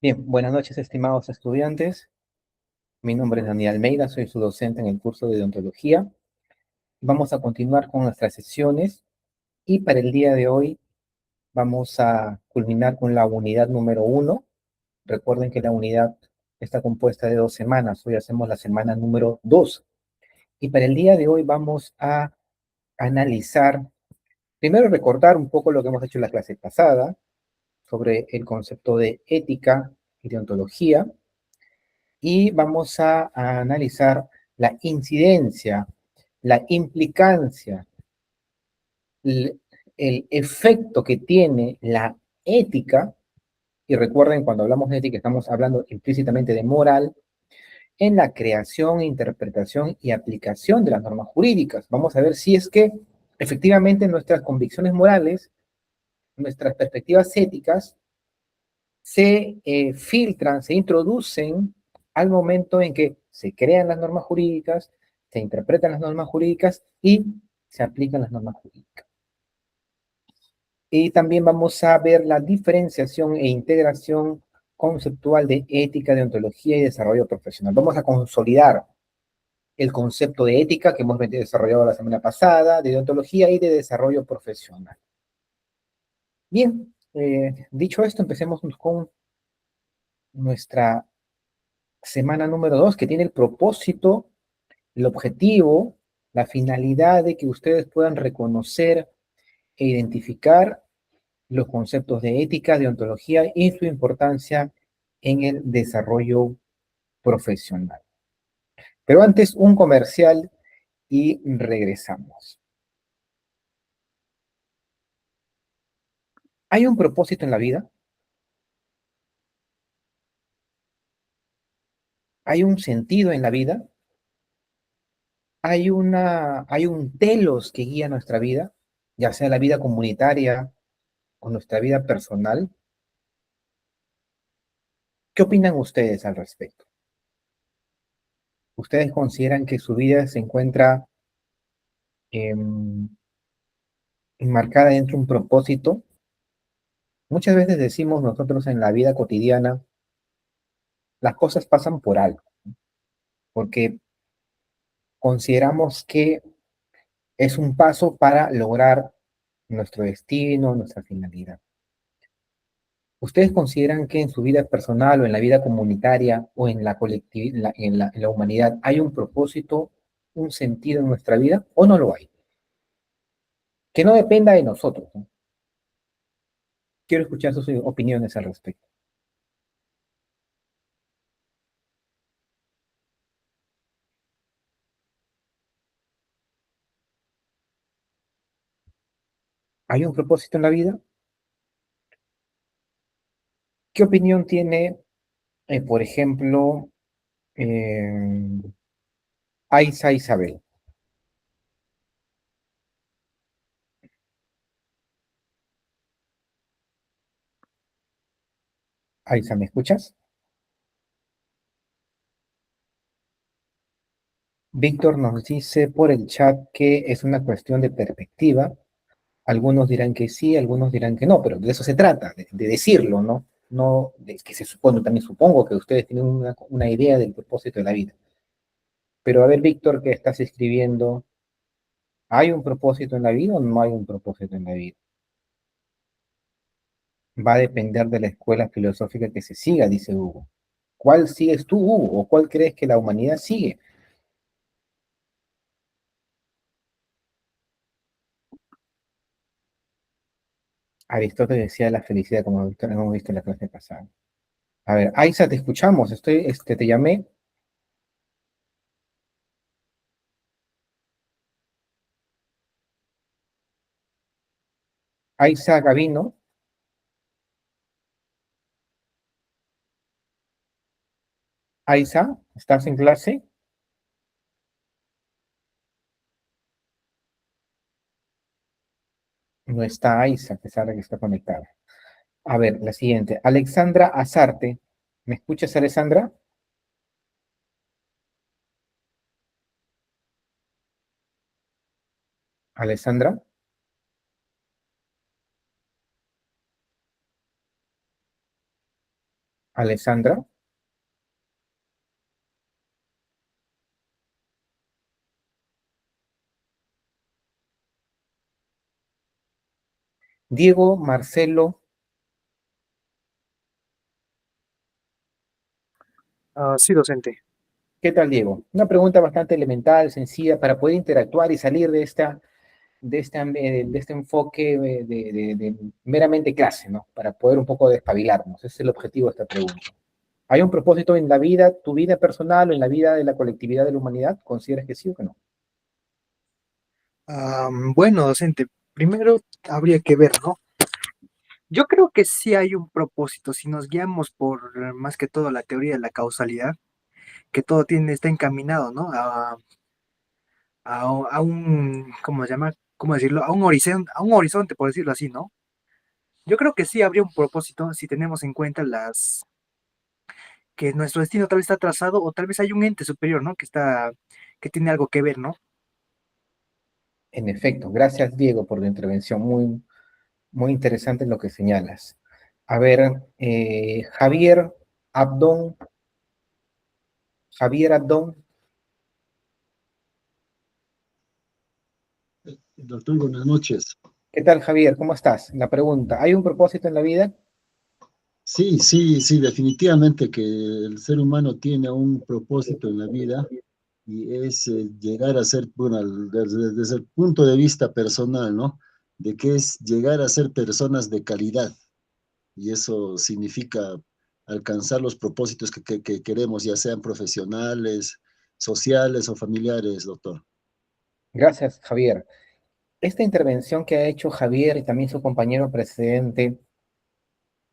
Bien, buenas noches, estimados estudiantes. Mi nombre es Daniel Almeida, soy su docente en el curso de odontología. Vamos a continuar con nuestras sesiones y para el día de hoy vamos a culminar con la unidad número uno. Recuerden que la unidad está compuesta de 2 semanas. Hoy hacemos la semana número 2. Y para el día de hoy vamos a analizar, primero recordar un poco lo que hemos hecho en la clase pasada sobre el concepto de ética y de ontología. Y vamos a analizar la incidencia, la implicancia, el, el efecto que tiene la ética, y recuerden, cuando hablamos de ética estamos hablando implícitamente de moral, en la creación, interpretación y aplicación de las normas jurídicas. Vamos a ver si es que efectivamente nuestras convicciones morales, nuestras perspectivas éticas, se filtran, se introducen al momento en que se crean las normas jurídicas, se interpretan las normas jurídicas y se aplican las normas jurídicas. Y también vamos a ver la diferenciación e integración conceptual de ética, de ontología y desarrollo profesional. Vamos a consolidar el concepto de ética que hemos desarrollado la semana pasada, de ontología y de desarrollo profesional. Bien, dicho esto, empecemos con nuestra semana número 2, que tiene el propósito, el objetivo, la finalidad de que ustedes puedan reconocer e identificar los conceptos de ética, de ontología y su importancia en el desarrollo profesional. Pero antes, un comercial y regresamos. ¿Hay un propósito en la vida? ¿Hay un sentido en la vida? ¿Hay un telos que guía nuestra vida, ya sea la vida comunitaria o nuestra vida personal? ¿Qué opinan ustedes al respecto? ¿Ustedes consideran que su vida se encuentra em, enmarcada dentro de un propósito? Muchas veces decimos nosotros en la vida cotidiana, las cosas pasan por algo, porque consideramos que es un paso para lograr nuestro destino, nuestra finalidad. ¿Ustedes consideran que en su vida personal o en la vida comunitaria o en la colectividad, en la humanidad, hay un propósito, un sentido en nuestra vida o no lo hay? Que no dependa de nosotros, ¿no? Quiero escuchar sus opiniones al respecto. ¿Hay un propósito en la vida? ¿Qué opinión tiene, por ejemplo, eh, Aiza Isabel? Aiza, ¿me escuchas? Víctor nos dice por el chat que es una cuestión de perspectiva. Algunos dirán que sí, algunos dirán que no, pero de eso se trata, de decirlo, ¿no? No, de que se supone, también supongo que ustedes tienen una idea del propósito de la vida. Pero a ver, Víctor, ¿qué estás escribiendo? ¿Hay un propósito en la vida o no hay un propósito en la vida? Va a depender de la escuela filosófica que se siga, dice Hugo. ¿Cuál sigues tú, Hugo? ¿O cuál crees que la humanidad sigue? Aristóteles decía la felicidad, como hemos visto en la clase pasada. A ver, Aiza, te escuchamos. Te llamé. Aiza Gavino. Aiza, ¿estás en clase? No está Aiza, a pesar de que está conectada. A ver, la siguiente. Alexandra Azarte. ¿Me escuchas, Alexandra? Alexandra. Alessandra. Diego, Marcelo. Sí, docente. ¿Qué tal, Diego? Una pregunta bastante elemental, sencilla, para poder interactuar y salir de este enfoque de meramente clase, ¿no? Para poder un poco despabilarnos. Ese es el objetivo de esta pregunta. ¿Hay un propósito en la vida, tu vida personal o en la vida de la colectividad de la humanidad? ¿Consideras que sí o que no? Bueno, docente, primero habría que ver, ¿no? Yo creo que sí hay un propósito, si nos guiamos por más que todo la teoría de la causalidad, que todo está encaminado, ¿no? A un, ¿cómo se llama? ¿Cómo decirlo? A un horizonte, por decirlo así, ¿no? Yo creo que sí habría un propósito si tenemos en cuenta que nuestro destino tal vez está trazado o tal vez hay un ente superior, ¿no? Que tiene algo que ver, ¿no? En efecto, gracias, Diego, por tu intervención. Muy, muy interesante lo que señalas. A ver, Abdón, Javier Abdón. Doctor, buenas noches. ¿Qué tal, Javier? ¿Cómo estás? La pregunta, ¿hay un propósito en la vida? Sí, sí, sí, definitivamente que el ser humano tiene un propósito en la vida y es llegar a ser, bueno, desde el punto de vista personal, ¿no? De que es llegar a ser personas de calidad y eso significa alcanzar los propósitos que queremos, ya sean profesionales, sociales o familiares, doctor. Gracias, Javier. Esta intervención que ha hecho Javier y también su compañero precedente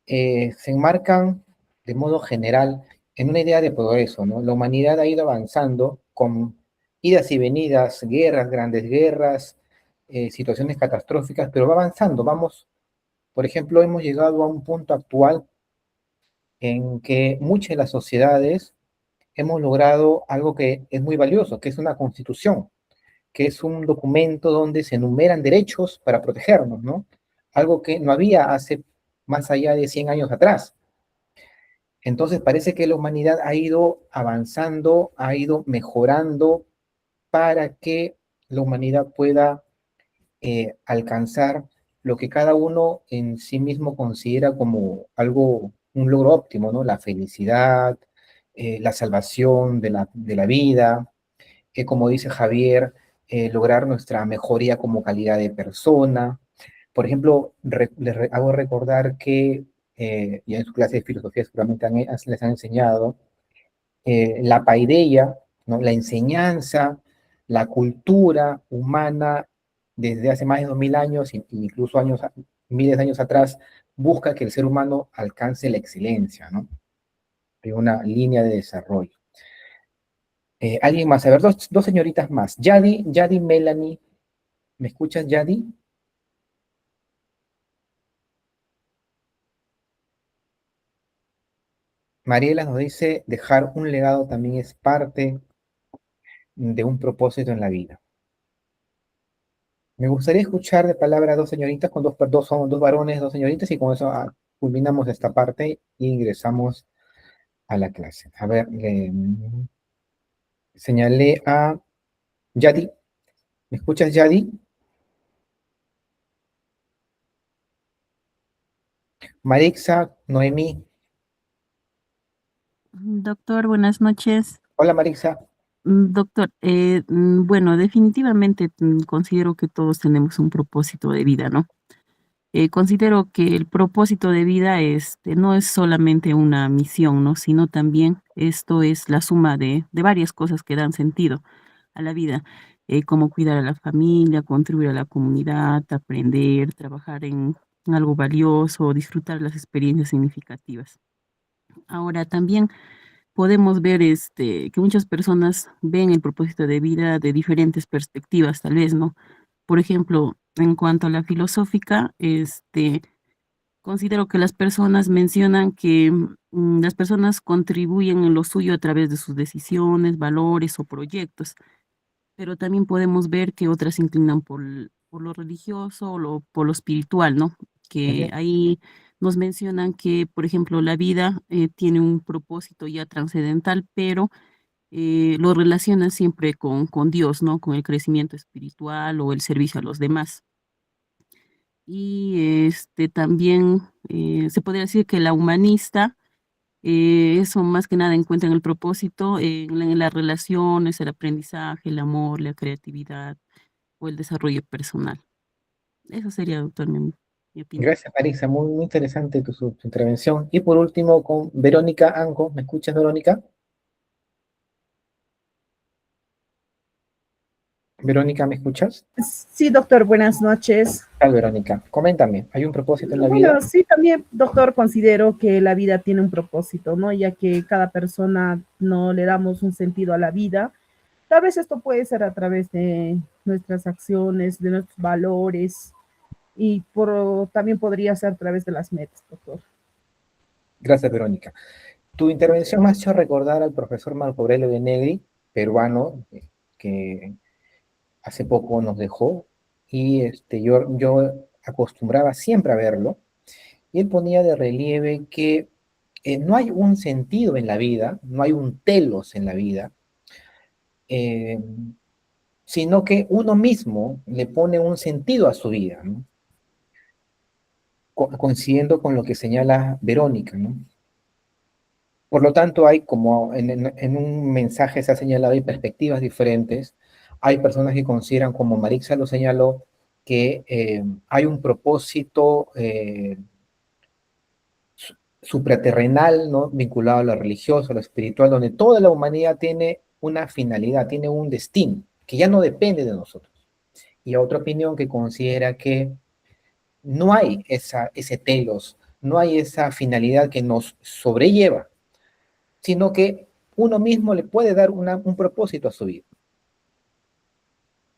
se enmarcan de modo general en una idea de progreso, ¿no? La humanidad ha ido avanzando con idas y venidas, guerras, grandes guerras, situaciones catastróficas, pero va avanzando. Vamos, por ejemplo, hemos llegado a un punto actual en que muchas de las sociedades hemos logrado algo que es muy valioso, que es una constitución, que es un documento donde se enumeran derechos para protegernos, ¿no? Algo que no había hace más allá de 100 años atrás. Entonces parece que la humanidad ha ido avanzando, ha ido mejorando para que la humanidad pueda alcanzar lo que cada uno en sí mismo considera como algo, un logro óptimo, ¿no? La felicidad, la salvación de la vida, como dice Javier, lograr nuestra mejoría como calidad de persona. Por ejemplo, hago recordar que ya en su clase de filosofía seguramente les han enseñado la paideia, ¿no? La enseñanza, la cultura humana desde hace más de 2000 años, incluso miles de años atrás, busca que el ser humano alcance la excelencia, ¿no? De una línea de desarrollo. Alguien más, a ver, dos señoritas más. Yadi Melanie, ¿me escuchas, Yadi? Mariela nos dice, dejar un legado también es parte de un propósito en la vida. Me gustaría escuchar de palabra a dos señoritas, con son dos varones, dos señoritas, y con eso culminamos esta parte e ingresamos a la clase. A ver, señalé a Yadi. ¿Me escuchas, Yadi? Marixa, Noemí. Doctor, buenas noches. Hola, Marixa. Doctor, bueno, definitivamente considero que todos tenemos un propósito de vida, ¿no? Considero que el propósito de vida no es solamente una misión, ¿no? Sino también esto es la suma de varias cosas que dan sentido a la vida, como cuidar a la familia, contribuir a la comunidad, aprender, trabajar en algo valioso, disfrutar las experiencias significativas. Ahora también podemos ver, que muchas personas ven el propósito de vida de diferentes perspectivas, tal vez, ¿no? Por ejemplo, en cuanto a la filosófica, considero que las personas mencionan que las personas contribuyen en lo suyo a través de sus decisiones, valores o proyectos, pero también podemos ver que otras se inclinan por lo religioso o por lo espiritual, ¿no? Que Ujú. ahí nos mencionan que, por ejemplo, la vida tiene un propósito ya trascendental, pero lo relacionan siempre con Dios, ¿no? Con el crecimiento espiritual o el servicio a los demás. Y también se podría decir que la humanista, eso más que nada encuentra en el propósito, en las relaciones, el aprendizaje, el amor, la creatividad o el desarrollo personal. Eso sería, doctor, mi opinión. Gracias, Marisa. Muy, muy interesante tu intervención. Y por último, con Verónica Anco. ¿Me escuchas, Verónica? Verónica, ¿me escuchas? Sí, doctor, buenas noches. ¿Qué tal, Verónica? Coméntame, ¿hay un propósito en la vida? Bueno, sí, también, doctor, considero que la vida tiene un propósito, ¿no? Ya que cada persona no le damos un sentido a la vida. Tal vez esto puede ser a través de nuestras acciones, de nuestros valores, y también podría ser a través de las metas, doctor. Gracias, Verónica. Tu intervención me ha hecho recordar al profesor Marco Aurelio de Negri, peruano, que hace poco nos dejó, y yo acostumbraba siempre a verlo, y él ponía de relieve que no hay un sentido en la vida, no hay un telos en la vida, eh, sino que uno mismo le pone un sentido a su vida, ¿no? Coincidiendo con lo que señala Verónica, ¿no? Por lo tanto, hay como en un mensaje se ha señalado, hay perspectivas diferentes. Hay personas que consideran, como Marixa lo señaló, que hay un propósito supraterrenal, ¿no? Vinculado a lo religioso, a lo espiritual, donde toda la humanidad tiene una finalidad, tiene un destino, que ya no depende de nosotros. Y otra opinión que considera que no hay ese telos, no hay esa finalidad que nos sobrelleva, sino que uno mismo le puede dar un propósito a su vida.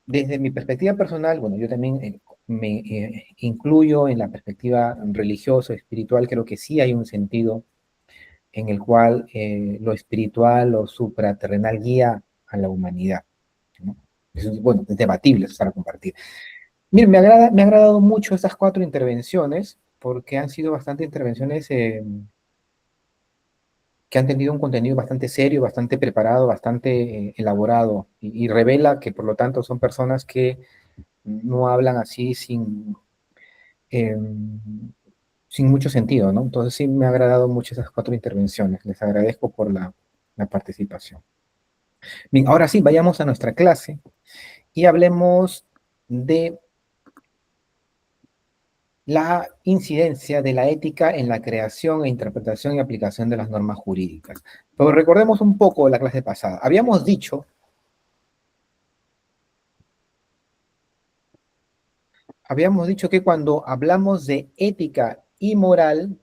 Desde mi perspectiva personal, bueno, yo también me incluyo en la perspectiva religiosa, espiritual, creo que sí hay un sentido en el cual lo espiritual, lo supraterrenal guía a la humanidad, ¿no? Eso es, bueno, es debatible, eso es para compartir. Miren, me ha agradado mucho estas 4 intervenciones, porque han sido bastante intervenciones que han tenido un contenido bastante serio, bastante preparado, bastante elaborado, y revela que por lo tanto son personas que no hablan así eh, sin mucho sentido, ¿no? Entonces sí me ha agradado mucho esas 4 intervenciones. Les agradezco por la participación. Bien, ahora sí, vayamos a nuestra clase y hablemos de la incidencia de la ética en la creación e interpretación y aplicación de las normas jurídicas. Pero recordemos un poco la clase pasada. Habíamos dicho que cuando hablamos de ética y moral,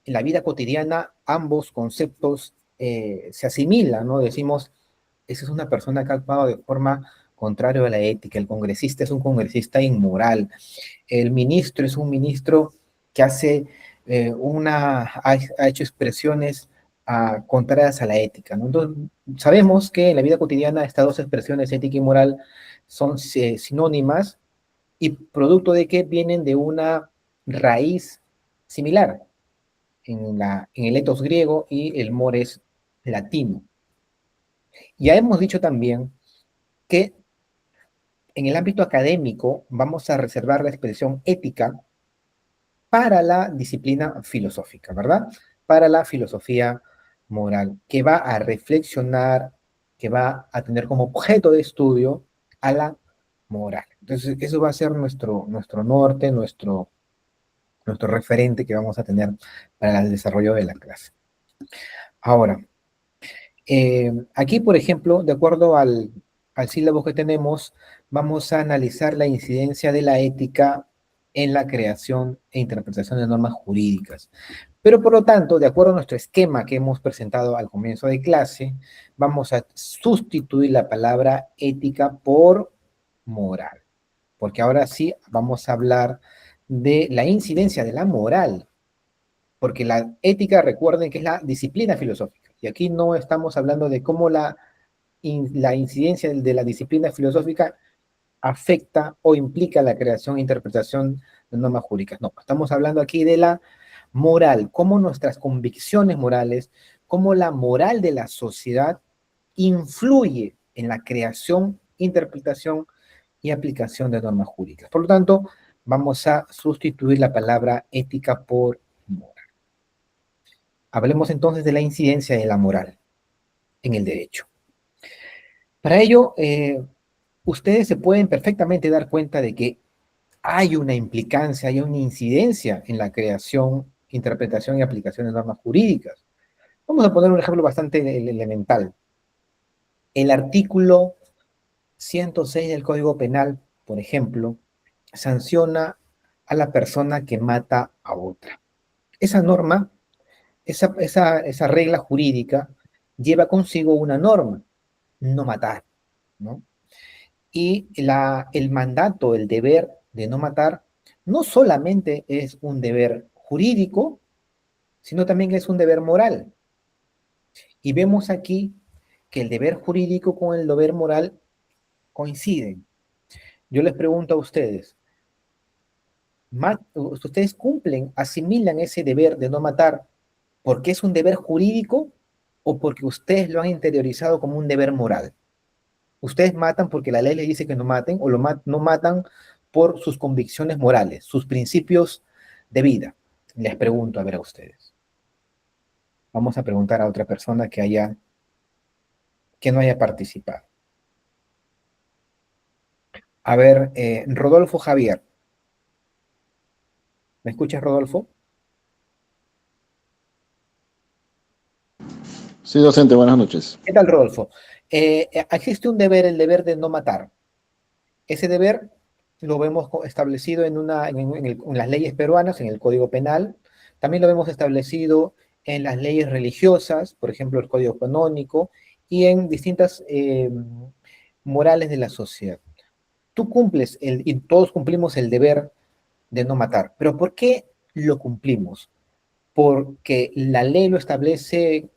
en la vida cotidiana ambos conceptos se asimilan, ¿no? Decimos, esa es una persona que ha actuado de forma contraria a la ética, el congresista es un congresista inmoral, el ministro es un ministro que ha hecho expresiones contrarias a la ética, ¿no? Entonces, sabemos que en la vida cotidiana estas 2 expresiones, ética y moral, son sinónimas y producto de que vienen de una raíz similar en el etos griego y el mores latino. Ya hemos dicho también que en el ámbito académico vamos a reservar la expresión ética para la disciplina filosófica, ¿verdad? Para la filosofía moral, que va a reflexionar, que va a tener como objeto de estudio a la moral. Entonces, eso va a ser nuestro norte, nuestro referente que vamos a tener para el desarrollo de la clase. Ahora, aquí, por ejemplo, de acuerdo al sílabo que tenemos, vamos a analizar la incidencia de la ética en la creación e interpretación de normas jurídicas. Pero por lo tanto, de acuerdo a nuestro esquema que hemos presentado al comienzo de clase, vamos a sustituir la palabra ética por moral. Porque ahora sí vamos a hablar de la incidencia de la moral. Porque la ética, recuerden que es la disciplina filosófica. Y aquí no estamos hablando de cómo la incidencia de la disciplina filosófica afecta o implica la creación e interpretación de normas jurídicas. No, estamos hablando aquí de la moral, cómo nuestras convicciones morales, cómo la moral de la sociedad influye en la creación, interpretación y aplicación de normas jurídicas. Por lo tanto, vamos a sustituir la palabra ética por moral. Hablemos entonces de la incidencia de la moral en el derecho. Para ello, ustedes se pueden perfectamente dar cuenta de que hay una implicancia, hay una incidencia en la creación, interpretación y aplicación de normas jurídicas. Vamos a poner un ejemplo bastante elemental. El artículo 106 del Código Penal, por ejemplo, sanciona a la persona que mata a otra. Esa norma, esa regla jurídica lleva consigo una norma, no matar, ¿no? Y el mandato, el deber de no matar, no solamente es un deber jurídico, sino también es un deber moral. Y vemos aquí que el deber jurídico con el deber moral coinciden. Yo les pregunto a ustedes, ¿ustedes cumplen, asimilan ese deber de no matar porque es un deber jurídico o porque ustedes lo han interiorizado como un deber moral? Ustedes matan porque la ley les dice que no maten o no matan por sus convicciones morales, sus principios de vida. Les pregunto a ver a ustedes. Vamos a preguntar a otra persona que no haya participado. A ver, Rodolfo Javier. ¿Me escuchas, Rodolfo? Sí, docente, buenas noches. ¿Qué tal, Rodolfo? Existe un deber, el deber de no matar. Ese deber lo vemos establecido en las leyes peruanas, en el Código Penal. También lo vemos establecido en las leyes religiosas, por ejemplo, el Código Canónico, y en distintas morales de la sociedad. Tú cumples, y todos cumplimos el deber de no matar. ¿Pero por qué lo cumplimos? ¿Porque la ley lo establece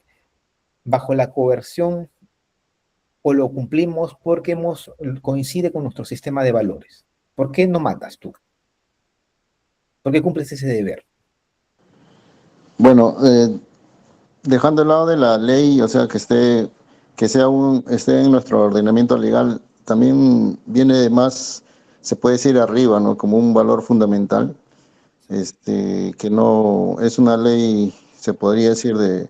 bajo la coerción o lo cumplimos porque coincide con nuestro sistema de valores? ¿Por qué no matas tú? ¿Por qué cumples ese deber? Bueno, dejando el lado de la ley, o sea, esté en nuestro ordenamiento legal, también viene más, se puede decir arriba, ¿no? Como un valor fundamental, que no es una ley, se podría decir de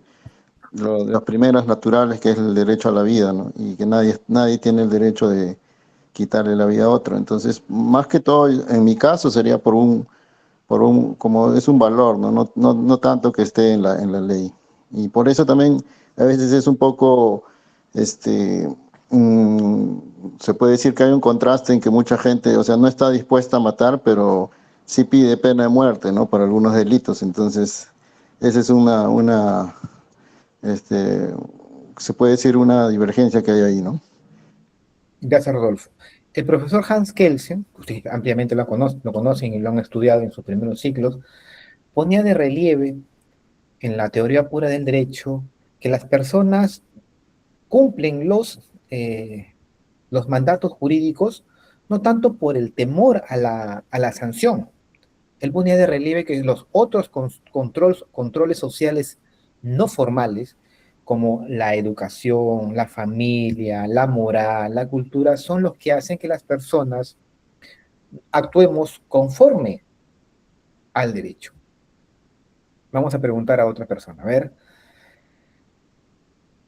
las primeras naturales, que es el derecho a la vida, ¿no? Y que nadie tiene el derecho de quitarle la vida a otro. Entonces, más que todo, en mi caso sería como es un valor, ¿no? No tanto que esté en la ley. Y por eso también a veces es un poco, se puede decir que hay un contraste en que mucha gente, o sea, no está dispuesta a matar, pero sí pide pena de muerte, ¿no? Para algunos delitos. Entonces, esa es se puede decir una divergencia que hay ahí, ¿no? Gracias, Rodolfo. El profesor Hans Kelsen, ustedes ampliamente lo conocen y lo han estudiado en sus primeros ciclos, ponía de relieve en la teoría pura del derecho que las personas cumplen los mandatos jurídicos no tanto por el temor a la sanción. Él ponía de relieve que los otros controles sociales no formales, como la educación, la familia, la moral, la cultura, son los que hacen que las personas actuemos conforme al derecho. Vamos a preguntar a otra persona. A ver,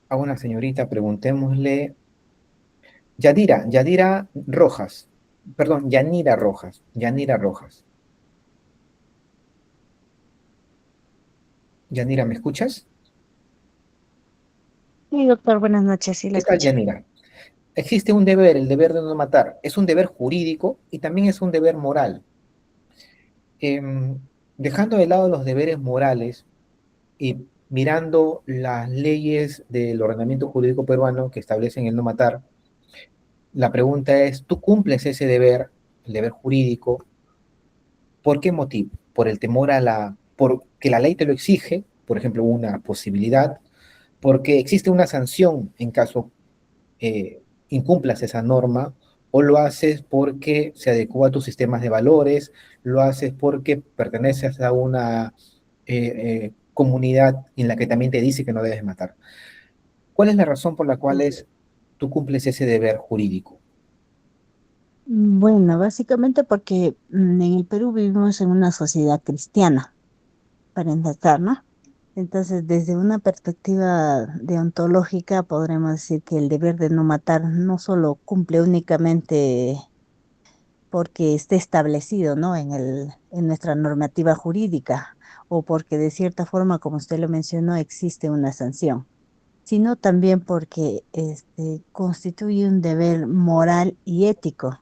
a una señorita, preguntémosle. Yadira Rojas. Perdón, Yanira Rojas. Yanira Rojas. Yanira, ¿me escuchas? Sí, doctor, buenas noches, sí la ¿Qué tal, escucho. Yanira? Existe un deber, el deber de no matar. Es un deber jurídico y también es un deber moral. Em, Dejando de lado los deberes morales y mirando las leyes del ordenamiento jurídico peruano que establecen el no matar, la pregunta es, ¿tú cumples ese deber, el deber jurídico? ¿Por qué motivo? ¿Por el temor porque la ley te lo exige, por ejemplo, una posibilidad? ¿Porque existe una sanción en caso incumplas esa norma? ¿O lo haces porque se adecua a tus sistemas de valores? ¿Lo haces porque perteneces a una comunidad en la que también te dice que no debes matar. ¿Cuál es la razón por la cual tú cumples ese deber jurídico? Bueno, básicamente porque en el Perú vivimos en una sociedad cristiana, para empezar, ¿no? Entonces, desde una perspectiva deontológica, podremos decir que el deber de no matar no solo cumple únicamente porque esté establecido, ¿no? En nuestra normativa jurídica, o porque de cierta forma, como usted lo mencionó, existe una sanción, sino también porque constituye un deber moral y ético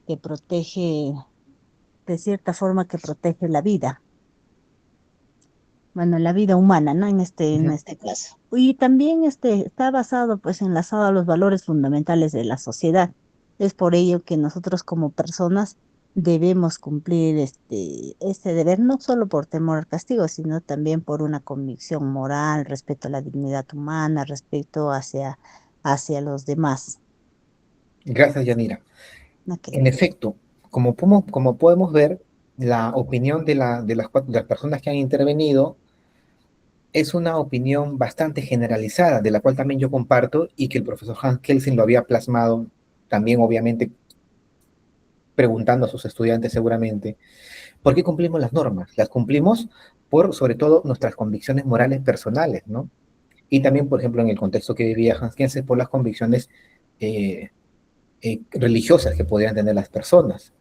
que protege, de cierta forma, que protege la vida, bueno, la vida humana, ¿no? En Ujú. este caso. Y también está basado, pues, enlazado a los valores fundamentales de la sociedad. Es por ello que nosotros como personas debemos cumplir este deber, no solo por temor al castigo, sino también por una convicción moral, respeto a la dignidad humana, respeto hacia los demás. Gracias, Yanira. Ok. En efecto, como podemos ver, la opinión de las personas que han intervenido es una opinión bastante generalizada, de la cual también yo comparto y que el profesor Hans Kelsen lo había plasmado también, obviamente, preguntando a sus estudiantes seguramente. ¿Por qué cumplimos las normas? Las cumplimos por, sobre todo, nuestras convicciones morales personales, ¿no? Y también, por ejemplo, en el contexto que vivía Hans Kelsen, por las convicciones eh, religiosas que podrían tener las personas.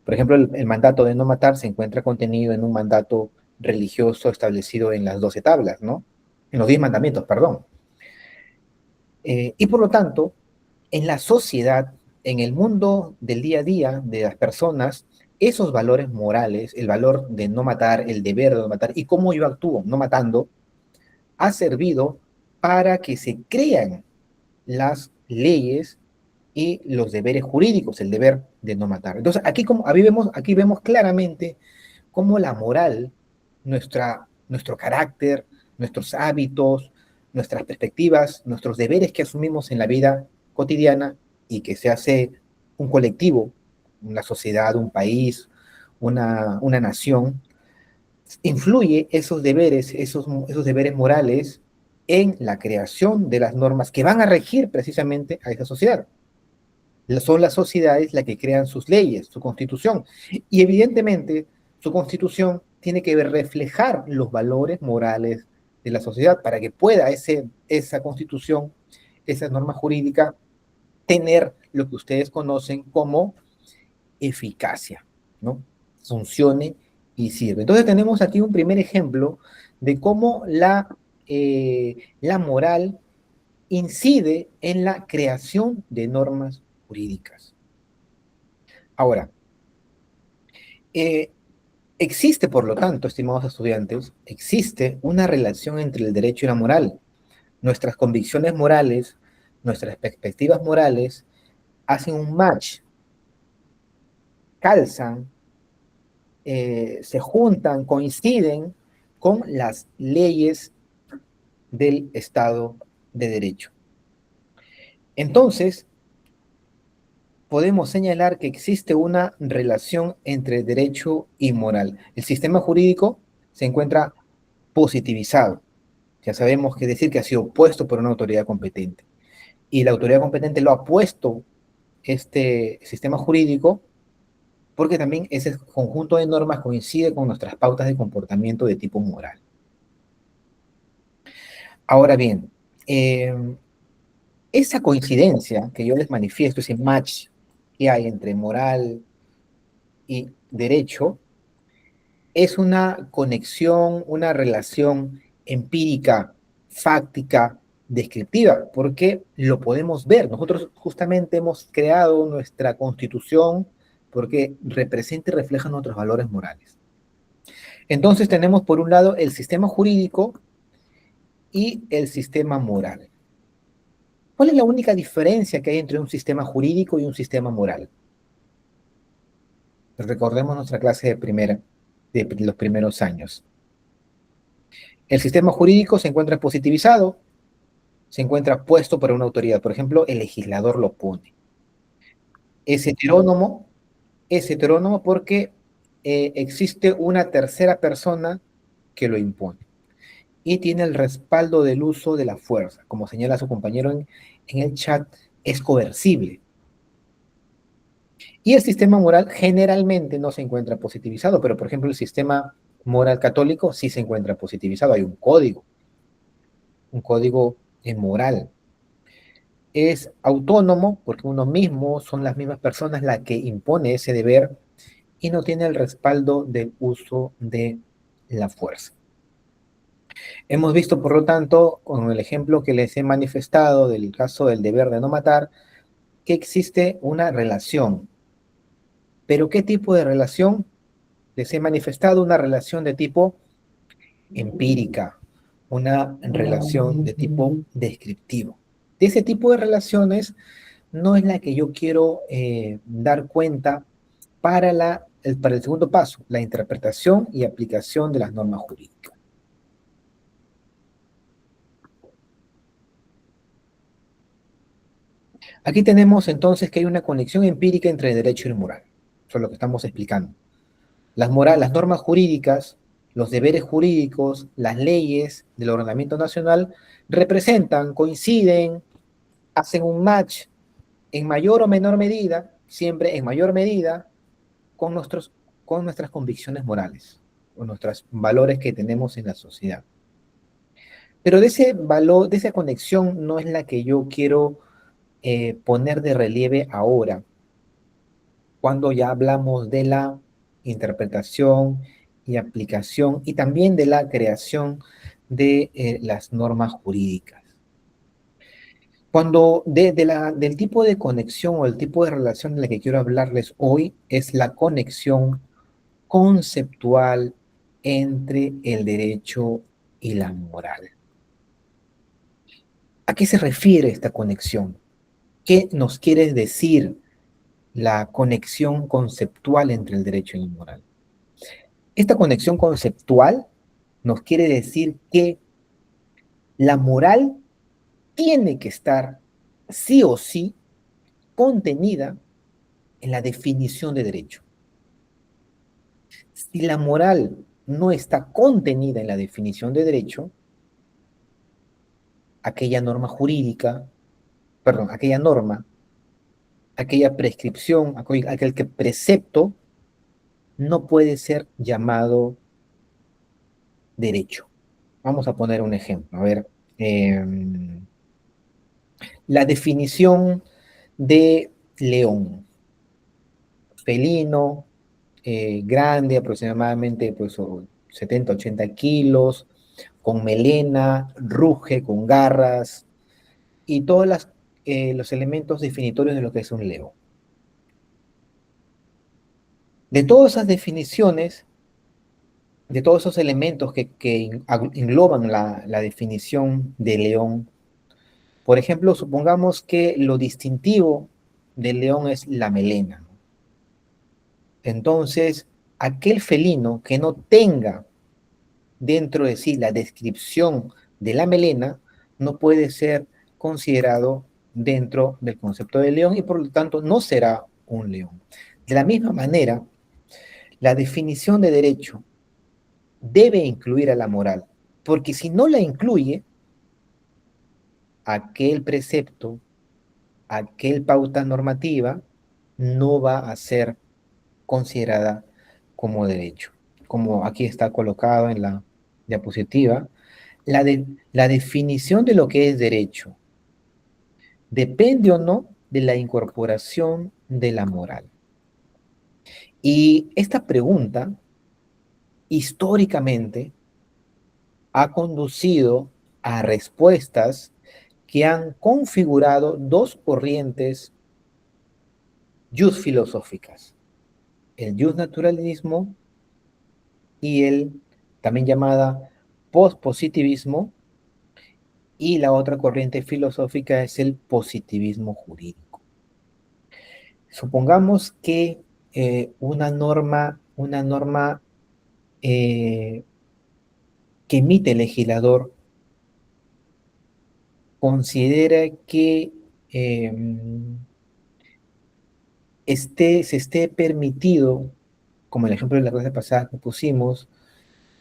Por ejemplo, el mandato de no matar se encuentra contenido en un mandato religioso establecido en las 12 tablas, ¿no? En los 10 mandamientos, perdón. Y por lo tanto, en la sociedad, en el mundo del día a día de las personas, esos valores morales, el valor de no matar, el deber de no matar y cómo yo actúo no matando, ha servido para que se crean las leyes y los deberes jurídicos, el deber de no matar. Entonces, aquí vemos claramente cómo la moral, nuestro carácter, nuestros hábitos, nuestras perspectivas, nuestros deberes que asumimos en la vida cotidiana y que se hace un colectivo, una sociedad, un país, una nación, influye esos deberes morales en la creación de las normas que van a regir precisamente a esa sociedad. Son las sociedades las que crean sus leyes, su constitución. Y evidentemente su constitución tiene que reflejar los valores morales de la sociedad para que pueda esa constitución, esa norma jurídica, tener lo que ustedes conocen como eficacia, ¿no? Funcione y sirve. Entonces tenemos aquí un primer ejemplo de cómo la moral incide en la creación de normas jurídicas. Ahora, eh, existe, por lo tanto, estimados estudiantes, existe una relación entre el derecho y la moral. Nuestras convicciones morales, nuestras perspectivas morales hacen un match, calzan, se juntan, coinciden con las leyes del Estado de Derecho. Entonces, podemos señalar que existe una relación entre derecho y moral. El sistema jurídico se encuentra positivizado. Ya sabemos que decir que ha sido puesto por una autoridad competente. Y la autoridad competente lo ha puesto este sistema jurídico porque también ese conjunto de normas coincide con nuestras pautas de comportamiento de tipo moral. Ahora bien, esa coincidencia que yo les manifiesto, ese match que hay entre moral y derecho, es una conexión, una relación empírica, fáctica, descriptiva, porque lo podemos ver. Nosotros justamente hemos creado nuestra constitución porque representa y refleja nuestros valores morales. Entonces tenemos por un lado el sistema jurídico y el sistema moral. ¿Cuál es la única diferencia que hay entre un sistema jurídico y un sistema moral? Recordemos nuestra clase de los primeros años. El sistema jurídico se encuentra positivizado, se encuentra puesto por una autoridad. Por ejemplo, el legislador lo pone. Es heterónomo porque existe una tercera persona que lo impone. Y tiene el respaldo del uso de la fuerza. Como señala su compañero en el chat, es coercible. Y el sistema moral generalmente no se encuentra positivizado, pero por ejemplo el sistema moral católico sí se encuentra positivizado. Hay un código moral. Es autónomo porque uno mismo, son las mismas personas las que impone ese deber y no tiene el respaldo del uso de la fuerza. Hemos visto, por lo tanto, con el ejemplo que les he manifestado del caso del deber de no matar, que existe una relación. ¿Pero qué tipo de relación? Les he manifestado una relación de tipo empírica, una relación de tipo descriptivo. De ese tipo de relaciones no es la que yo quiero dar cuenta para para el segundo paso, la interpretación y aplicación de las normas jurídicas. Aquí tenemos entonces que hay una conexión empírica entre el derecho y el moral. Eso es lo que estamos explicando. Las normas jurídicas, los deberes jurídicos, las leyes del ordenamiento nacional representan, coinciden, hacen un match en mayor o menor medida, siempre en mayor medida, con nuestras convicciones morales, con nuestros valores que tenemos en la sociedad. Pero de ese valor, de esa conexión no es la que yo quiero poner de relieve ahora, cuando ya hablamos de la interpretación y aplicación y también de la creación de las normas jurídicas. Cuando del tipo de conexión o el tipo de relación de la que quiero hablarles hoy es la conexión conceptual entre el derecho y la moral. ¿A qué se refiere esta conexión? ¿Qué nos quiere decir la conexión conceptual entre el derecho y la moral? Esta conexión conceptual nos quiere decir que la moral tiene que estar sí o sí contenida en la definición de derecho. Si la moral no está contenida en la definición de derecho, aquella norma jurídica, perdón, aquella norma, aquella prescripción, aquel que precepto, no puede ser llamado derecho. Vamos a poner un ejemplo. A ver, la definición de león, felino, grande, aproximadamente pues, 70, 80 kilos, con melena, ruge, con garras, y todos los elementos definitorios de lo que es un león. De todas esas definiciones, de todos esos elementos que engloban la definición de león, por ejemplo, supongamos que lo distintivo del león es la melena, ¿no? Entonces, aquel felino que no tenga dentro de sí la descripción de la melena no puede ser considerado dentro del concepto de león y por lo tanto no será un león. De la misma manera, la definición de derecho debe incluir a la moral, porque si no la incluye, aquel precepto, aquel pauta normativa no va a ser considerada como derecho. Como aquí está colocado en la diapositiva, la definición de lo que es derecho depende o no de la incorporación de la moral. Y esta pregunta, históricamente, ha conducido a respuestas que han configurado dos corrientes filosóficas, el naturalismo y el también llamada pospositivismo, y la otra corriente filosófica es el positivismo jurídico. Supongamos que una norma que emite el legislador considera que se esté permitido, como el ejemplo de la clase pasada que pusimos,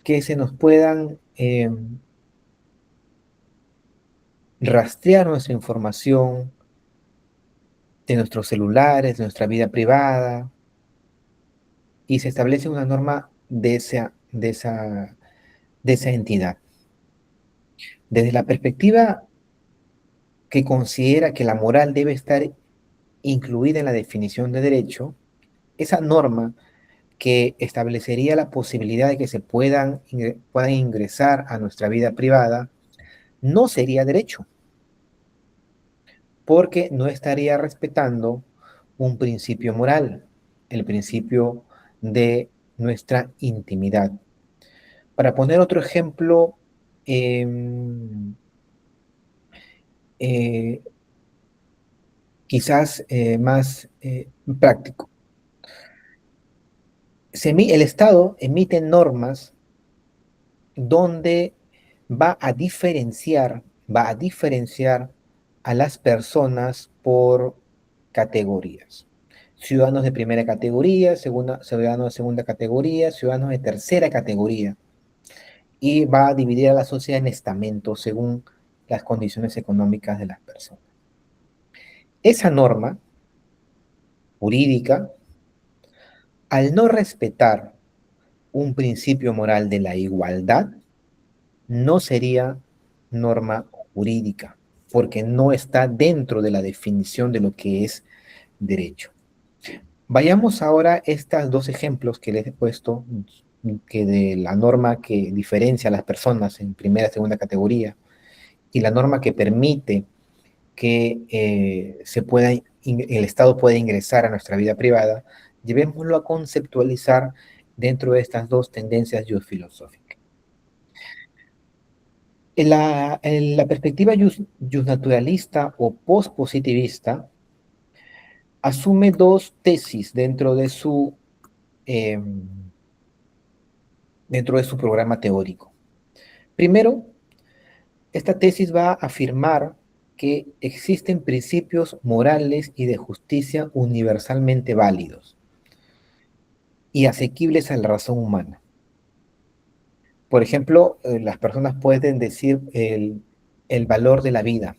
que se nos puedan rastrear nuestra información de nuestros celulares, de nuestra vida privada, y se establece una norma de esa entidad. Desde la perspectiva que considera que la moral debe estar incluida en la definición de derecho, esa norma que establecería la posibilidad de que se puedan ingresar a nuestra vida privada, no sería derecho, porque no estaría respetando un principio moral, el principio de nuestra intimidad. Para poner otro ejemplo, eh, quizás más práctico. El Estado emite normas donde va a diferenciar a las personas por categorías. Ciudadanos de primera categoría, ciudadanos de segunda categoría, ciudadanos de tercera categoría. Y va a dividir a la sociedad en estamentos según las condiciones económicas de las personas. Esa norma jurídica, al no respetar un principio moral de la igualdad, no sería norma jurídica, porque no está dentro de la definición de lo que es derecho. Vayamos ahora a estos dos ejemplos que les he puesto, que de la norma que diferencia a las personas en primera y segunda categoría, y la norma que permite que el Estado pueda ingresar a nuestra vida privada, llevémoslo a conceptualizar dentro de estas dos tendencias filosóficas. En la perspectiva justnaturalista o postpositivista, asume dos tesis eh, dentro de su programa teórico. Primero, esta tesis va a afirmar que existen principios morales y de justicia universalmente válidos y asequibles a la razón humana. Por ejemplo, las personas pueden decir el valor de la vida,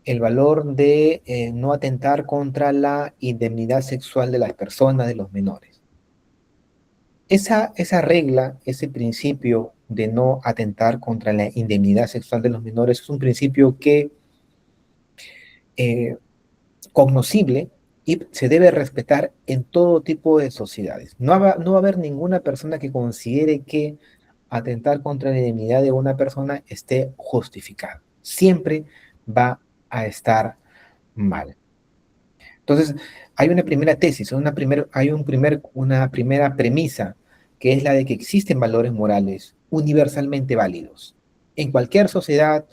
el valor de no atentar contra la indemnidad sexual de las personas, de los menores. Esa regla, ese principio de no atentar contra la indemnidad sexual de los menores es un principio que cognoscible y se debe respetar en todo tipo de sociedades. No va a haber ninguna persona que considere que atentar contra la indemnidad de una persona esté justificado. Siempre va a estar mal. Entonces, hay una primera tesis, una primera premisa, que es la de que existen valores morales universalmente válidos. En cualquier sociedad,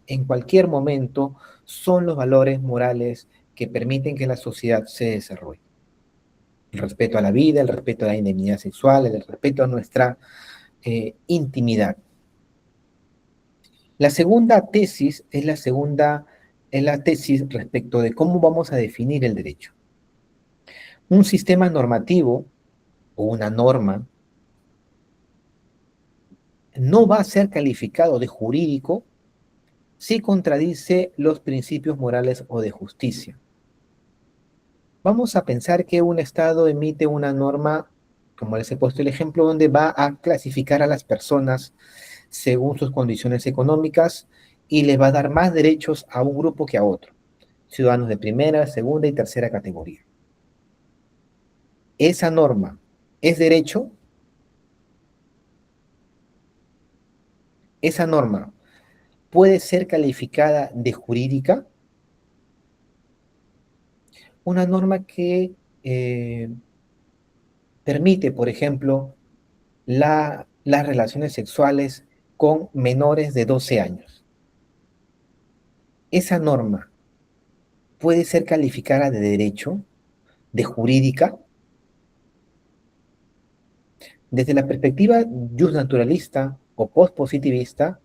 en cualquier momento, son los valores morales que permiten que la sociedad se desarrolle. El respeto a la vida, el respeto a la indemnidad sexual, el respeto a nuestra intimidad. La segunda tesis es la tesis respecto de cómo vamos a definir el derecho. Un sistema normativo o una norma no va a ser calificado de jurídico si contradice los principios morales o de justicia. Vamos a pensar que un Estado emite una norma, como les he puesto el ejemplo, donde va a clasificar a las personas según sus condiciones económicas y les va a dar más derechos a un grupo que a otro. Ciudadanos de primera, segunda y tercera categoría. ¿Esa norma es derecho? ¿Esa norma puede ser calificada de jurídica? Una norma que permite, por ejemplo, las relaciones sexuales con menores de 12 años. ¿Esa norma puede ser calificada de derecho, de jurídica? Desde la perspectiva justnaturalista o postpositivista,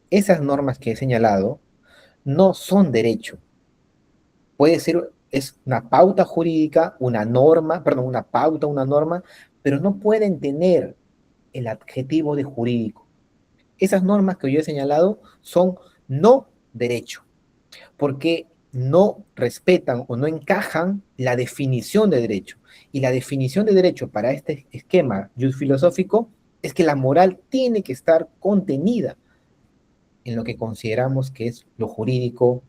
esas normas que he señalado no son derecho. Puede ser, es una pauta jurídica, una pauta, una norma, pero no pueden tener el adjetivo de jurídico. Esas normas que yo he señalado son no derecho, porque no respetan o no encajan la definición de derecho. Y la definición de derecho para este esquema filosófico es que la moral tiene que estar contenida en lo que consideramos que es lo jurídico,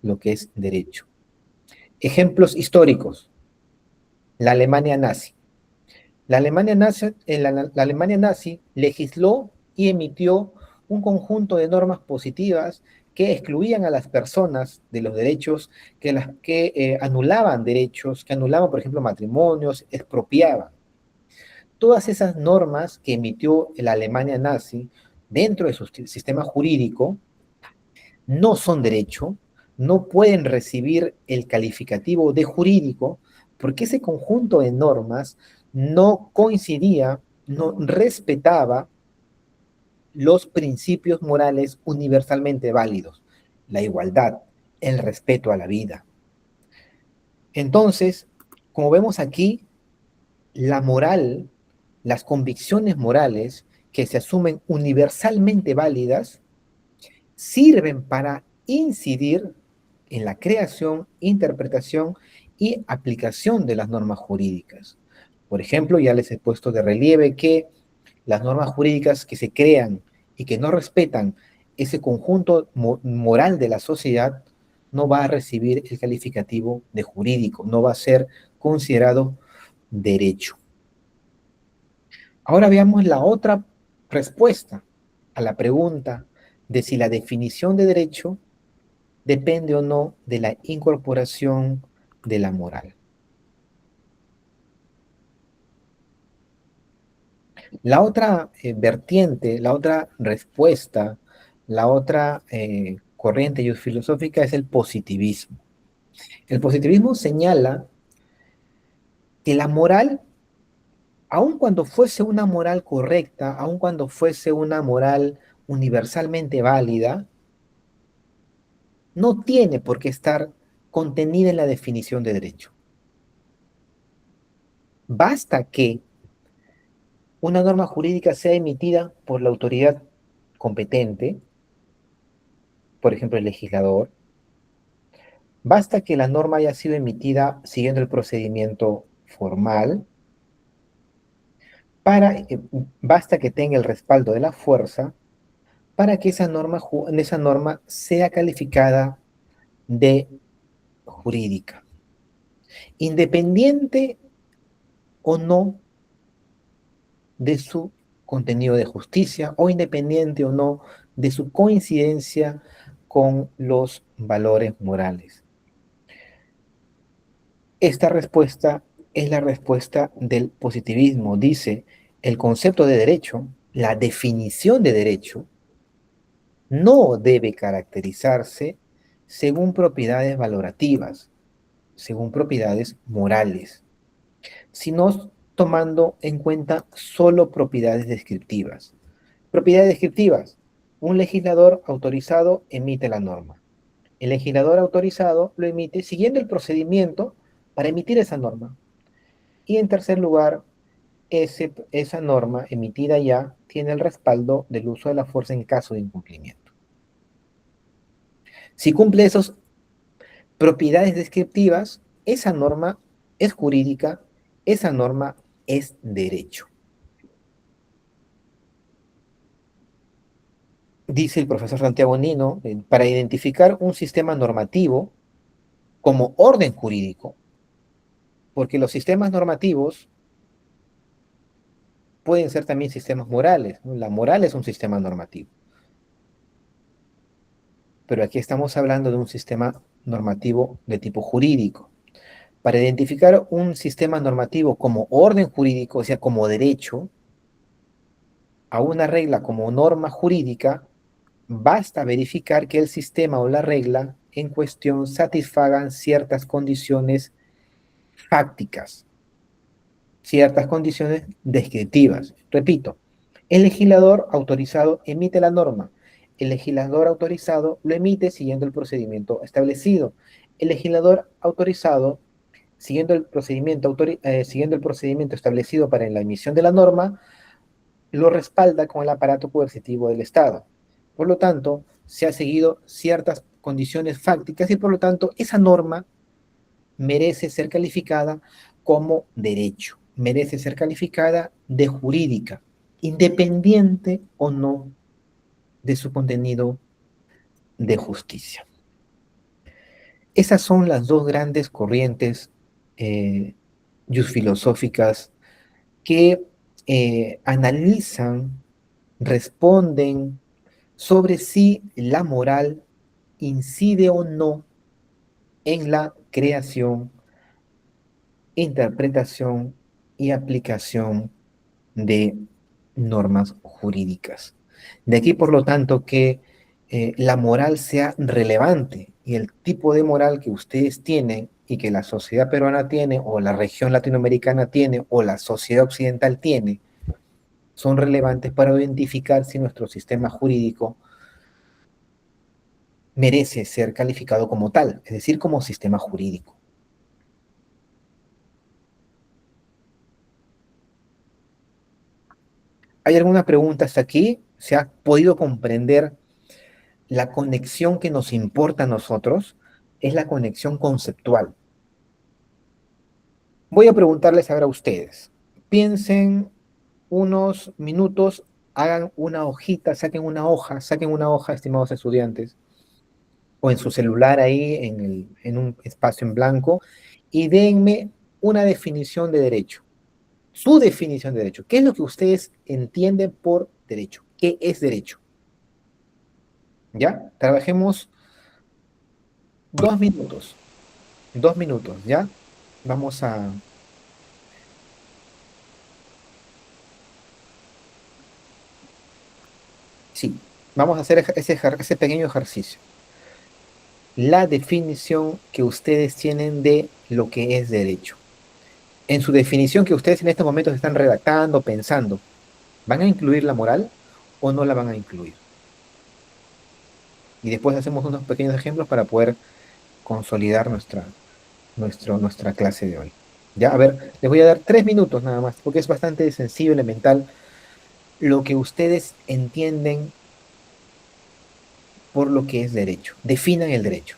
lo que es derecho. Ejemplos históricos. La Alemania nazi. La Alemania nazi legisló y emitió un conjunto de normas positivas que excluían a las personas de los derechos, que anulaban derechos, que anulaban, por ejemplo, matrimonios, expropiaban. Todas esas normas que emitió la Alemania nazi dentro de su sistema jurídico no son derecho, no pueden recibir el calificativo de jurídico, porque ese conjunto de normas no coincidía, no respetaba los principios morales universalmente válidos, la igualdad, el respeto a la vida. Entonces, como vemos aquí, la moral, las convicciones morales que se asumen universalmente válidas, sirven para incidir en la creación, interpretación y aplicación de las normas jurídicas. Por ejemplo, ya les he puesto de relieve que las normas jurídicas que se crean y que no respetan ese conjunto moral de la sociedad no va a recibir el calificativo de jurídico, no va a ser considerado derecho. Ahora veamos la otra respuesta a la pregunta de si la definición de derecho depende o no de la incorporación de la moral. La otra vertiente, la otra respuesta, la otra corriente filosófica es el positivismo. El positivismo señala que la moral, aun cuando fuese una moral correcta, aun cuando fuese una moral universalmente válida, no tiene por qué estar contenida en la definición de derecho. Basta que una norma jurídica sea emitida por la autoridad competente, por ejemplo, el legislador. Basta que la norma haya sido emitida siguiendo el procedimiento formal. Basta que tenga el respaldo de la fuerza para que esa norma sea calificada de jurídica. Independiente o no de su contenido de justicia o independiente o no de su coincidencia con los valores morales. Esta respuesta es la respuesta del positivismo. Dice, el concepto de derecho, la definición de derecho, no debe caracterizarse según propiedades valorativas, según propiedades morales, sino tomando en cuenta solo propiedades descriptivas. Propiedades descriptivas. Un legislador autorizado emite la norma. El legislador autorizado lo emite siguiendo el procedimiento para emitir esa norma. Y en tercer lugar, esa norma emitida ya tiene el respaldo del uso de la fuerza en caso de incumplimiento. Si cumple esas propiedades descriptivas, esa norma es jurídica, esa norma es derecho. Dice el profesor Santiago Nino, para identificar un sistema normativo como orden jurídico, porque los sistemas normativos pueden ser también sistemas morales, ¿no? La moral es un sistema normativo. Pero aquí estamos hablando de un sistema normativo de tipo jurídico. Para identificar un sistema normativo como orden jurídico, o sea, como derecho, a una regla como norma jurídica, basta verificar que el sistema o la regla en cuestión satisfagan ciertas condiciones fácticas, ciertas condiciones descriptivas. Repito, el legislador autorizado emite la norma. El legislador autorizado lo emite siguiendo el procedimiento establecido. El legislador autorizado, siguiendo el procedimiento establecido para la emisión de la norma, lo respalda con el aparato coercitivo del Estado. Por lo tanto, se ha seguido ciertas condiciones fácticas y por lo tanto esa norma merece ser calificada como derecho, merece ser calificada de jurídica, independiente o no de su contenido de justicia. Esas son las dos grandes corrientes filosóficas que analizan, responden sobre si la moral incide o no en la creación, interpretación y aplicación de normas jurídicas. De aquí, por lo tanto, que la moral sea relevante y el tipo de moral que ustedes tienen y que la sociedad peruana tiene o la región latinoamericana tiene o la sociedad occidental tiene, son relevantes para identificar si nuestro sistema jurídico merece ser calificado como tal, es decir, como sistema jurídico. ¿Hay alguna pregunta hasta aquí? ¿Se ha podido comprender la conexión que nos importa a nosotros? Es la conexión conceptual. Voy a preguntarles ahora a ustedes. Piensen unos minutos, hagan una hojita, saquen una hoja, estimados estudiantes, o en su celular ahí, en un espacio en blanco, y denme una definición de derecho. Su definición de derecho. ¿Qué es lo que ustedes entienden por derecho? ¿Qué es derecho? ¿Ya? Trabajemos 2 minutos. 2 minutos, ¿ya? Vamos a... Sí, vamos a hacer ese pequeño ejercicio. La definición que ustedes tienen de lo que es derecho. En su definición que ustedes en estos momentos están redactando, pensando, ¿van a incluir la moral o no la van a incluir? Y después hacemos unos pequeños ejemplos para poder consolidar nuestra clase de hoy. Ya, a ver, les voy a dar 3 minutos nada más, porque es bastante sencillo, elemental, lo que ustedes entienden por lo que es derecho. Definan el derecho.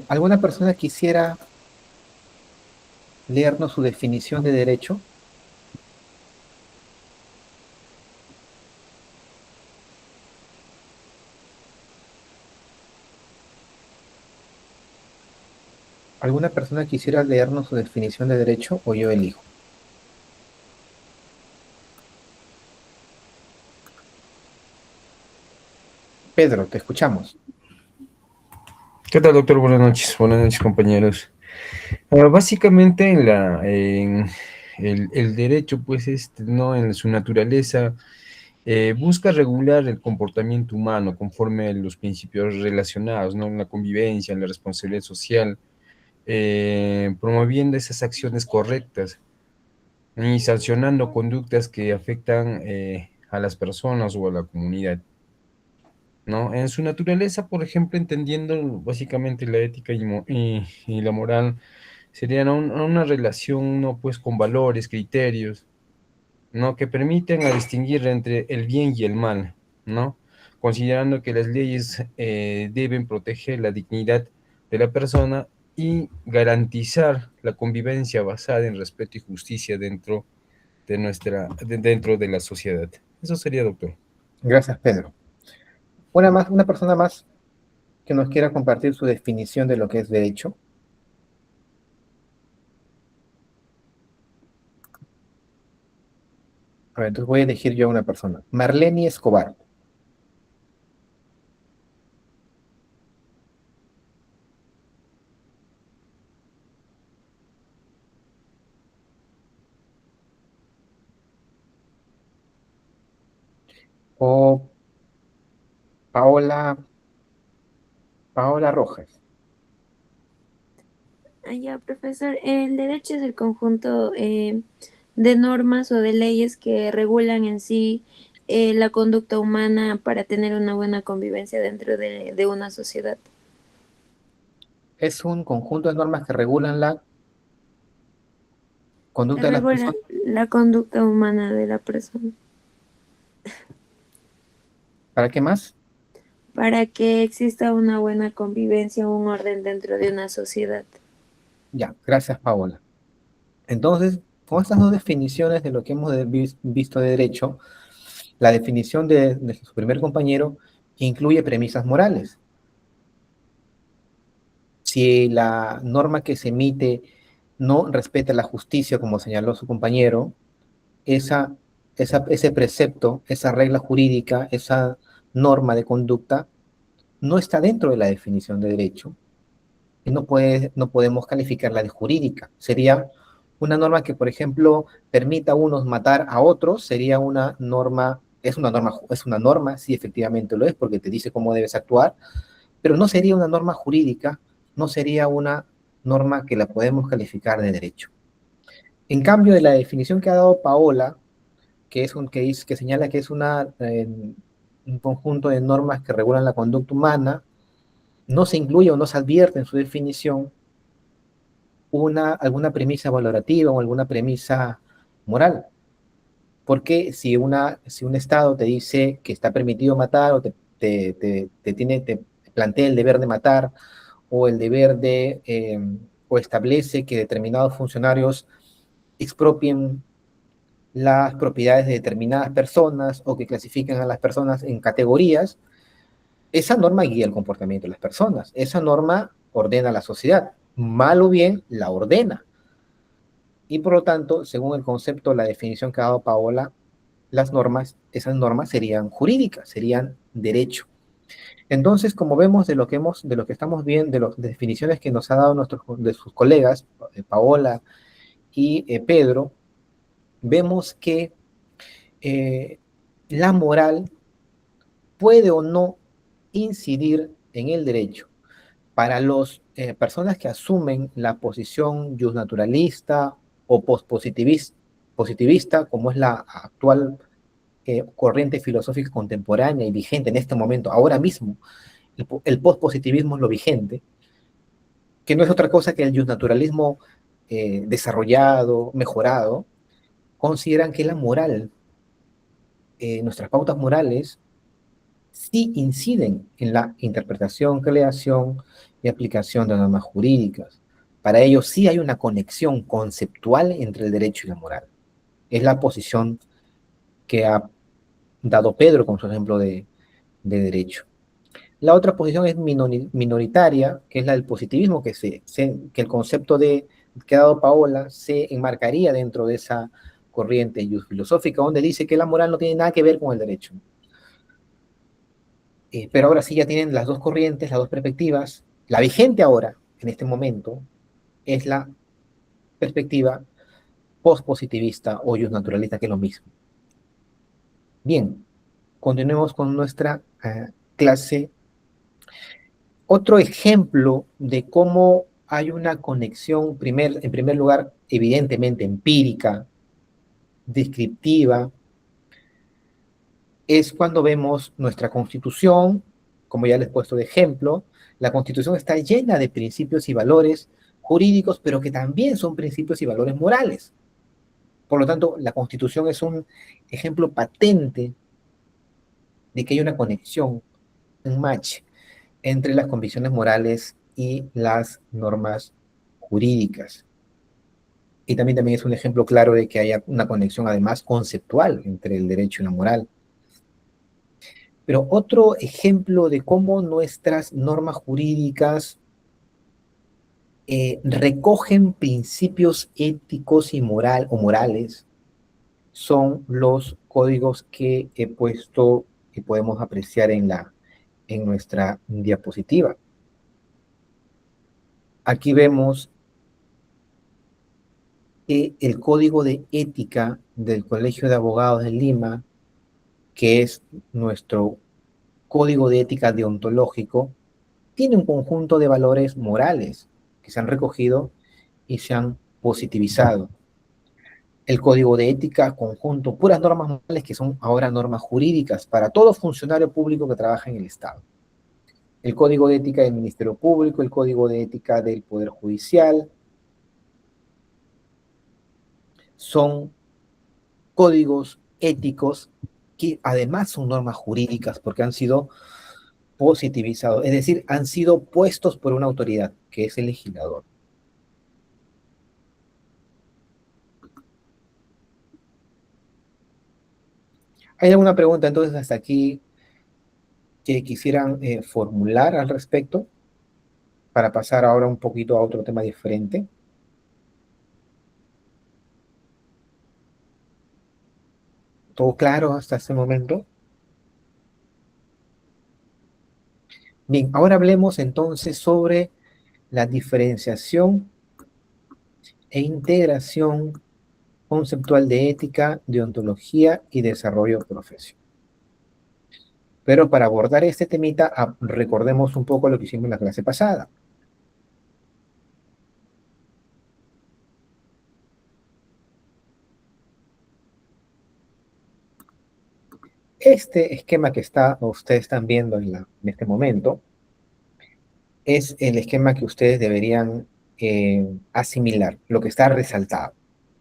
¿Alguna persona quisiera leernos su definición de derecho? ¿Alguna persona quisiera leernos su definición de derecho o yo elijo? Pedro, te escuchamos. ¿Qué tal, doctor? Buenas noches, compañeros. Básicamente, en el derecho, pues, ¿no? En su naturaleza, busca regular el comportamiento humano conforme a los principios relacionados, ¿no? En la convivencia, en la responsabilidad social, promoviendo esas acciones correctas y sancionando conductas que afectan a las personas o a la comunidad. ¿No? En su naturaleza, por ejemplo, entendiendo básicamente la ética y la moral, serían una relación, ¿no? Pues con valores, criterios, ¿no? Que permiten a distinguir entre el bien y el mal, ¿no? Considerando que las leyes deben proteger la dignidad de la persona y garantizar la convivencia basada en respeto y justicia dentro de la sociedad. Eso sería, doctor. Gracias, Pedro. Una persona más que nos quiera compartir su definición de lo que es derecho. A ver, entonces voy a elegir yo a una persona. Marlene Escobar. O Paola, Paola Rojas. Ya, profesor, el derecho es el conjunto de normas o de leyes que regulan en sí la conducta humana para tener una buena convivencia dentro de una sociedad. Es un conjunto de normas que regulan la Que conducta de las regula personas. la conducta humana de la persona ¿Para qué más? para que exista una buena convivencia, un orden dentro de una sociedad. Ya, gracias, Paola. Entonces, con estas dos definiciones de lo que hemos visto de derecho, la definición de su primer compañero incluye premisas morales. Si la norma que se emite no respeta la justicia, como señaló su compañero, ese precepto, esa regla jurídica, esa norma de conducta, no está dentro de la definición de derecho y no podemos calificarla de jurídica. Sería una norma que, por ejemplo, permita a unos matar a otros, sería una norma, es una norma, sí, efectivamente lo es, porque te dice cómo debes actuar, pero no sería una norma jurídica, no sería una norma que la podemos calificar de derecho. En cambio, de la definición que ha dado Paola, que señala que es un conjunto de normas que regulan la conducta humana, no se incluye o no se advierte en su definición alguna premisa valorativa o alguna premisa moral. Porque si un Estado te dice que está permitido matar o te plantea el deber de matar o el deber o establece que determinados funcionarios expropien las propiedades de determinadas personas o que clasifican a las personas en categorías, esa norma guía el comportamiento de las personas, esa norma ordena a la sociedad, mal o bien la ordena. Y por lo tanto, según el concepto, la definición que ha dado Paola, esas normas serían jurídicas, serían derecho. Entonces, como vemos de lo que estamos viendo, de las definiciones que nos ha dado de sus colegas, Paola y Pedro, vemos que la moral puede o no incidir en el derecho. Para las personas que asumen la posición justnaturalista o pospositivista, como es la actual corriente filosófica contemporánea y vigente en este momento, ahora mismo, el pospositivismo es lo vigente, que no es otra cosa que el justnaturalismo desarrollado, mejorado, consideran que la moral, nuestras pautas morales, sí inciden en la interpretación, creación y aplicación de normas jurídicas. Para ello sí hay una conexión conceptual entre el derecho y la moral. Es la posición que ha dado Pedro con su ejemplo de derecho. La otra posición es minoritaria, que es la del positivismo, que el concepto que ha dado Paola se enmarcaría dentro de esa corriente filosófica, donde dice que la moral no tiene nada que ver con el derecho. Pero ahora sí ya tienen las dos corrientes, las dos perspectivas. La vigente ahora, en este momento, es la perspectiva post-positivista o naturalista, que es lo mismo. Bien, continuemos con nuestra clase. Otro ejemplo de cómo hay una conexión, en primer lugar, evidentemente empírica, descriptiva, es cuando vemos nuestra Constitución, como ya les he puesto de ejemplo. La Constitución está llena de principios y valores jurídicos, pero que también son principios y valores morales. Por lo tanto, la Constitución es un ejemplo patente de que hay una conexión, un match entre las convicciones morales y las normas jurídicas. Y también es un ejemplo claro de que haya una conexión además conceptual entre el derecho y la moral. Pero otro ejemplo de cómo nuestras normas jurídicas recogen principios éticos y morales son los códigos que he puesto y podemos apreciar en nuestra diapositiva. Aquí vemos que el Código de Ética del Colegio de Abogados de Lima, que es nuestro código de ética deontológico, tiene un conjunto de valores morales que se han recogido y se han positivizado. El código de ética conjunto, puras normas morales que son ahora normas jurídicas para todo funcionario público que trabaja en el Estado. El código de ética del Ministerio Público, el código de ética del Poder Judicial, son códigos éticos que además son normas jurídicas porque han sido positivizados, es decir, han sido puestos por una autoridad, que es el legislador. ¿Hay alguna pregunta entonces hasta aquí que quisieran formular al respecto? Para pasar ahora un poquito a otro tema diferente. ¿Todo claro hasta este momento? Bien, ahora hablemos entonces sobre la diferenciación e integración conceptual de ética, deontología y desarrollo profesional. Pero para abordar este temita, recordemos un poco lo que hicimos en la clase pasada. Este esquema que ustedes están viendo en este momento es el esquema que ustedes deberían asimilar, lo que está resaltado.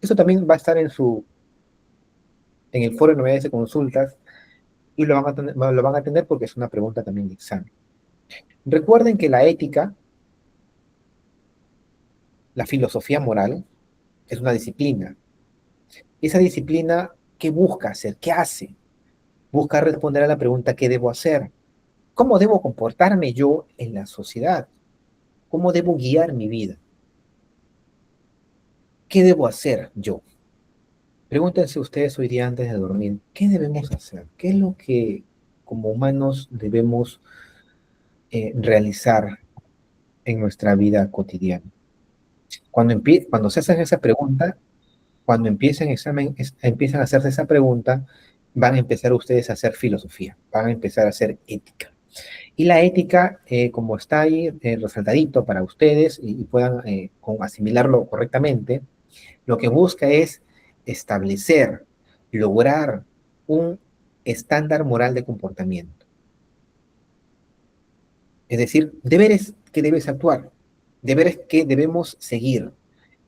Eso también va a estar en el foro de novedades de consultas y lo van a tener porque es una pregunta también de examen. Recuerden que la ética, la filosofía moral, es una disciplina. Esa disciplina, ¿qué busca hacer? ¿Qué hace? Busca responder a la pregunta ¿qué debo hacer? ¿Cómo debo comportarme yo en la sociedad? ¿Cómo debo guiar mi vida? ¿Qué debo hacer yo? Pregúntense ustedes hoy día antes de dormir, ¿qué debemos hacer? ¿Qué es lo que como humanos debemos realizar en nuestra vida cotidiana? Cuando se hacen esa pregunta, cuando empiezan a hacerse esa pregunta, van a empezar ustedes a hacer filosofía, van a empezar a hacer ética. Y la ética, como está ahí resaltadito para ustedes y puedan asimilarlo correctamente, lo que busca es establecer, lograr un estándar moral de comportamiento. Es decir, deberes que debes actuar, deberes que debemos seguir.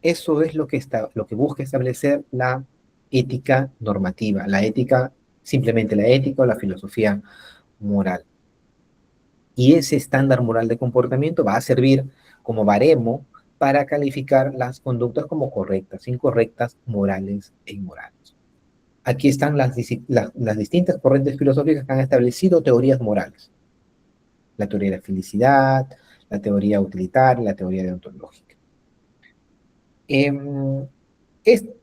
Eso es lo que busca establecer la ética normativa, la ética, simplemente la ética o la filosofía moral. Y ese estándar moral de comportamiento va a servir como baremo para calificar las conductas como correctas, incorrectas, morales e inmorales. Aquí están las distintas corrientes filosóficas que han establecido teorías morales. La teoría de la felicidad, la teoría utilitaria, la teoría deontológica.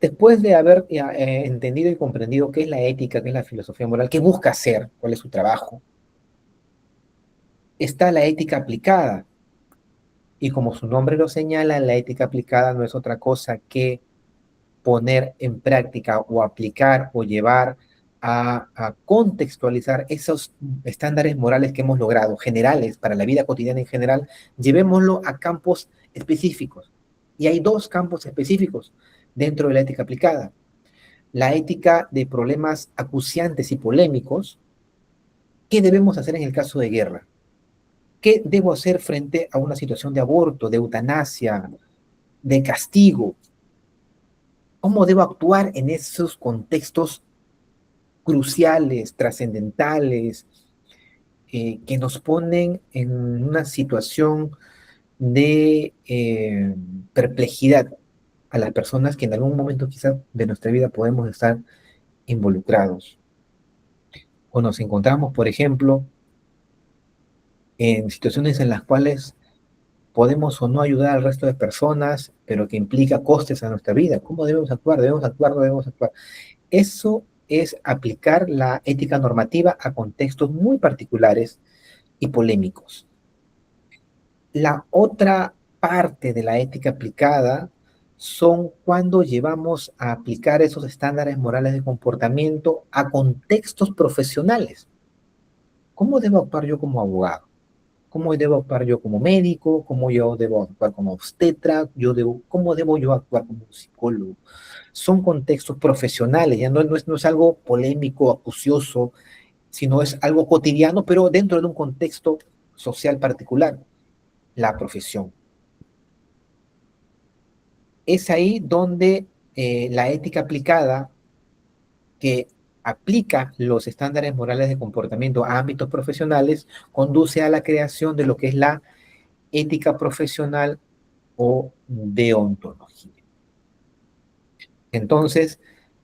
Después de haber entendido y comprendido qué es la ética, qué es la filosofía moral, qué busca hacer, cuál es su trabajo, está la ética aplicada. Y como su nombre lo señala, la ética aplicada no es otra cosa que poner en práctica o aplicar o llevar a contextualizar esos estándares morales que hemos logrado, generales, para la vida cotidiana en general, llevémoslo a campos específicos. Y hay dos campos específicos dentro de la ética aplicada. La ética de problemas acuciantes y polémicos. ¿Qué debemos hacer en el caso de guerra? ¿Qué debo hacer frente a una situación de aborto, de eutanasia, de castigo? ¿Cómo debo actuar en esos contextos cruciales, trascendentales, que nos ponen en una situación de perplejidad a las personas que en algún momento quizás de nuestra vida podemos estar involucrados? O nos encontramos, por ejemplo, en situaciones en las cuales podemos o no ayudar al resto de personas, pero que implica costes a nuestra vida. ¿Cómo debemos actuar? ¿Debemos actuar? ¿No debemos actuar? Eso es aplicar la ética normativa a contextos muy particulares y polémicos. La otra parte de la ética aplicada son cuando llevamos a aplicar esos estándares morales de comportamiento a contextos profesionales. ¿Cómo debo actuar yo como abogado? ¿Cómo debo actuar yo como médico? ¿Cómo yo debo actuar como obstetra? ¿Cómo debo yo actuar como psicólogo? Son contextos profesionales, ya no es algo polémico, acucioso, sino es algo cotidiano, pero dentro de un contexto social particular, la profesión. Es ahí donde la ética aplicada, que aplica los estándares morales de comportamiento a ámbitos profesionales, conduce a la creación de lo que es la ética profesional o deontología. Entonces,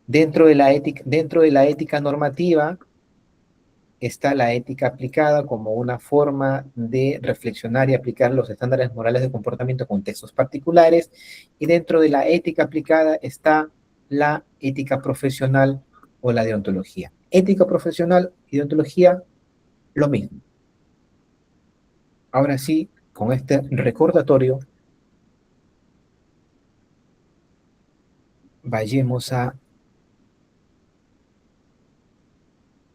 dentro de la ética normativa está la ética aplicada como una forma de reflexionar y aplicar los estándares morales de comportamiento a contextos particulares, y dentro de la ética aplicada está la ética profesional o la deontología. Ética profesional y deontología, lo mismo. Ahora sí, con este recordatorio, vayamos a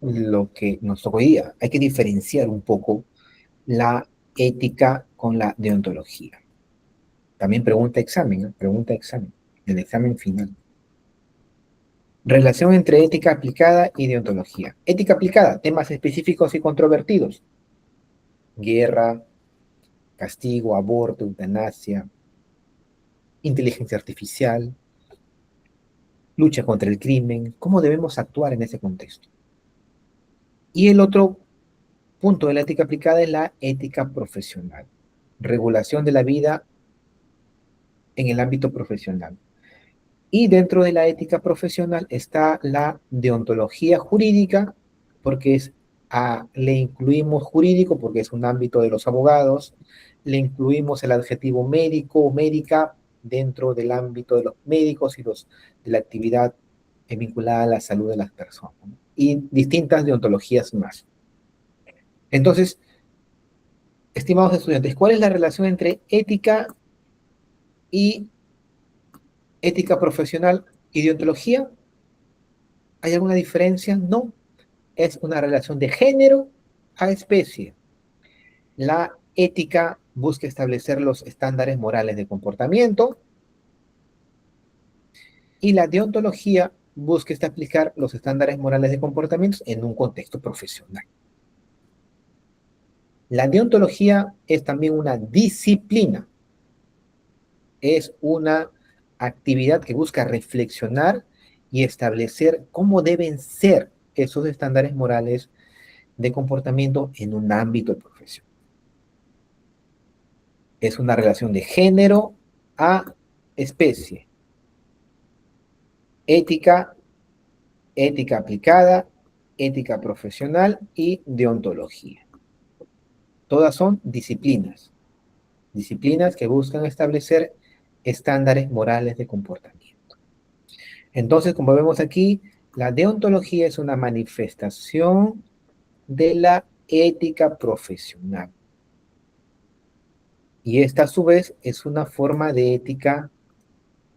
lo que nos tocó hoy día. Hay que diferenciar un poco la ética con la deontología. También pregunta examen, el examen final. Relación entre ética aplicada y deontología. Ética aplicada, temas específicos y controvertidos. Guerra, castigo, aborto, eutanasia, inteligencia artificial, lucha contra el crimen, cómo debemos actuar en ese contexto. Y el otro punto de la ética aplicada es la ética profesional. Regulación de la vida en el ámbito profesional. Y dentro de la ética profesional está la deontología jurídica, porque le incluimos jurídico, porque es un ámbito de los abogados, le incluimos el adjetivo médico o médica dentro del ámbito de los médicos y de la actividad vinculada a la salud de las personas, ¿no? Y distintas deontologías más. Entonces, estimados estudiantes, ¿cuál es la relación entre ética profesional y deontología? ¿Hay alguna diferencia? No. Es una relación de género a especie. La ética busca establecer los estándares morales de comportamiento y la deontología busca aplicar los estándares morales de comportamiento en un contexto profesional. La deontología es también una disciplina. Es una actividad que busca reflexionar y establecer cómo deben ser esos estándares morales de comportamiento en un ámbito profesional. Es una relación de género a especie. Ética, ética aplicada, ética profesional y deontología. Todas son disciplinas que buscan establecer estándares morales de comportamiento. Entonces, como vemos aquí, la deontología es una manifestación de la ética profesional. Y esta, a su vez, es una forma de ética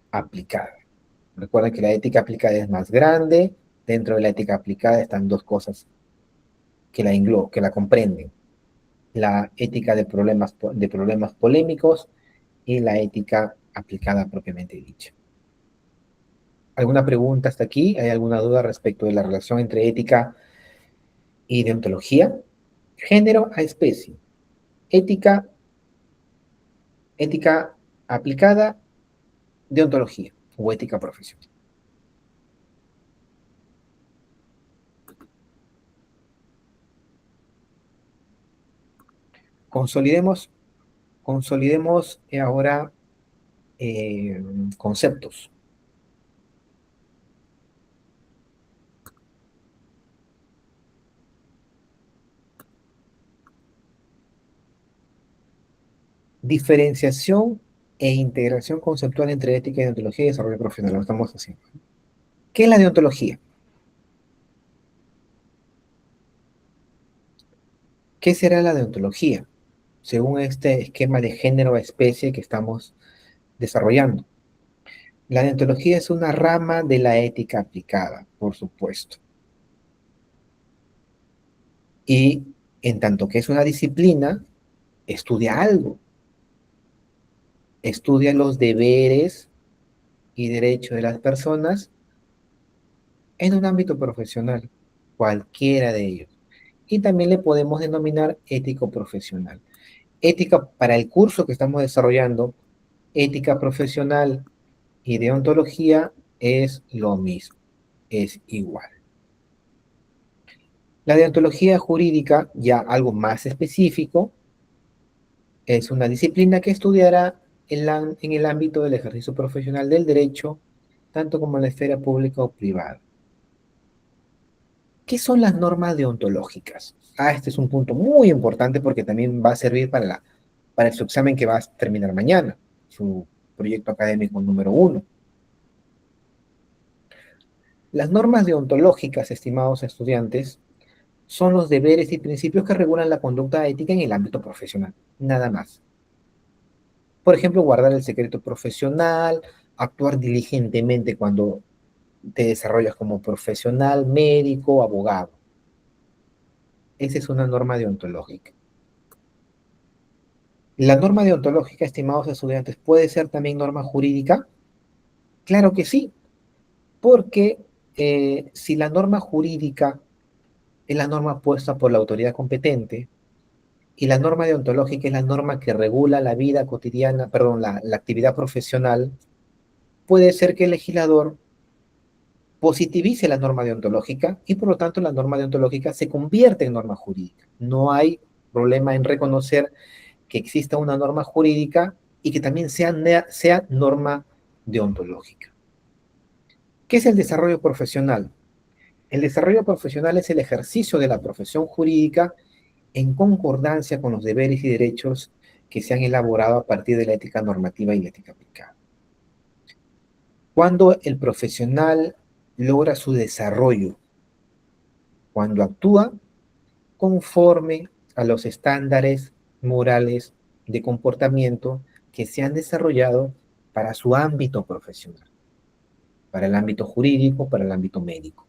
aplicada. Recuerden que la ética aplicada es más grande. Dentro de la ética aplicada están dos cosas que la comprenden. La ética de problemas polémicos y la ética aplicada propiamente dicha. ¿Alguna pregunta hasta aquí? ¿Hay alguna duda respecto de la relación entre ética y deontología? Género a especie. Ética aplicada, deontología o ética profesional. Consolidemos ahora conceptos. Diferenciación e integración conceptual entre ética y deontología y desarrollo profesional. Lo estamos haciendo. ¿Qué es la deontología? ¿Qué será la deontología? Según este esquema de género a especie que estamos desarrollando. La deontología es una rama de la ética aplicada, por supuesto. Y en tanto que es una disciplina, estudia algo. Estudia los deberes y derechos de las personas en un ámbito profesional, cualquiera de ellos. Y también le podemos denominar ético profesional. Ética para el curso que estamos desarrollando, ética profesional y deontología es lo mismo, es igual. La deontología jurídica, ya algo más específico, es una disciplina que estudiará en el ámbito del ejercicio profesional del derecho, tanto como en la esfera pública o privada. ¿Qué son las normas deontológicas? Este es un punto muy importante porque también va a servir para su examen que va a terminar mañana, su proyecto académico número 1. Las normas deontológicas, estimados estudiantes, son los deberes y principios que regulan la conducta ética en el ámbito profesional, nada más. Por ejemplo, guardar el secreto profesional, actuar diligentemente cuando te desarrollas como profesional, médico, abogado. Esa es una norma deontológica. ¿La norma deontológica, estimados estudiantes, puede ser también norma jurídica? Claro que sí, porque si la norma jurídica es la norma puesta por la autoridad competente y la norma deontológica es la norma que regula la vida cotidiana, perdón, la actividad profesional, puede ser que el legislador positivice la norma deontológica y por lo tanto la norma deontológica se convierte en norma jurídica. No hay problema en reconocer que exista una norma jurídica y que también sea norma deontológica. ¿Qué es el desarrollo profesional? El desarrollo profesional es el ejercicio de la profesión jurídica en concordancia con los deberes y derechos que se han elaborado a partir de la ética normativa y la ética aplicada. Cuando el profesional logra su desarrollo, cuando actúa conforme a los estándares morales de comportamiento que se han desarrollado para su ámbito profesional, para el ámbito jurídico, para el ámbito médico.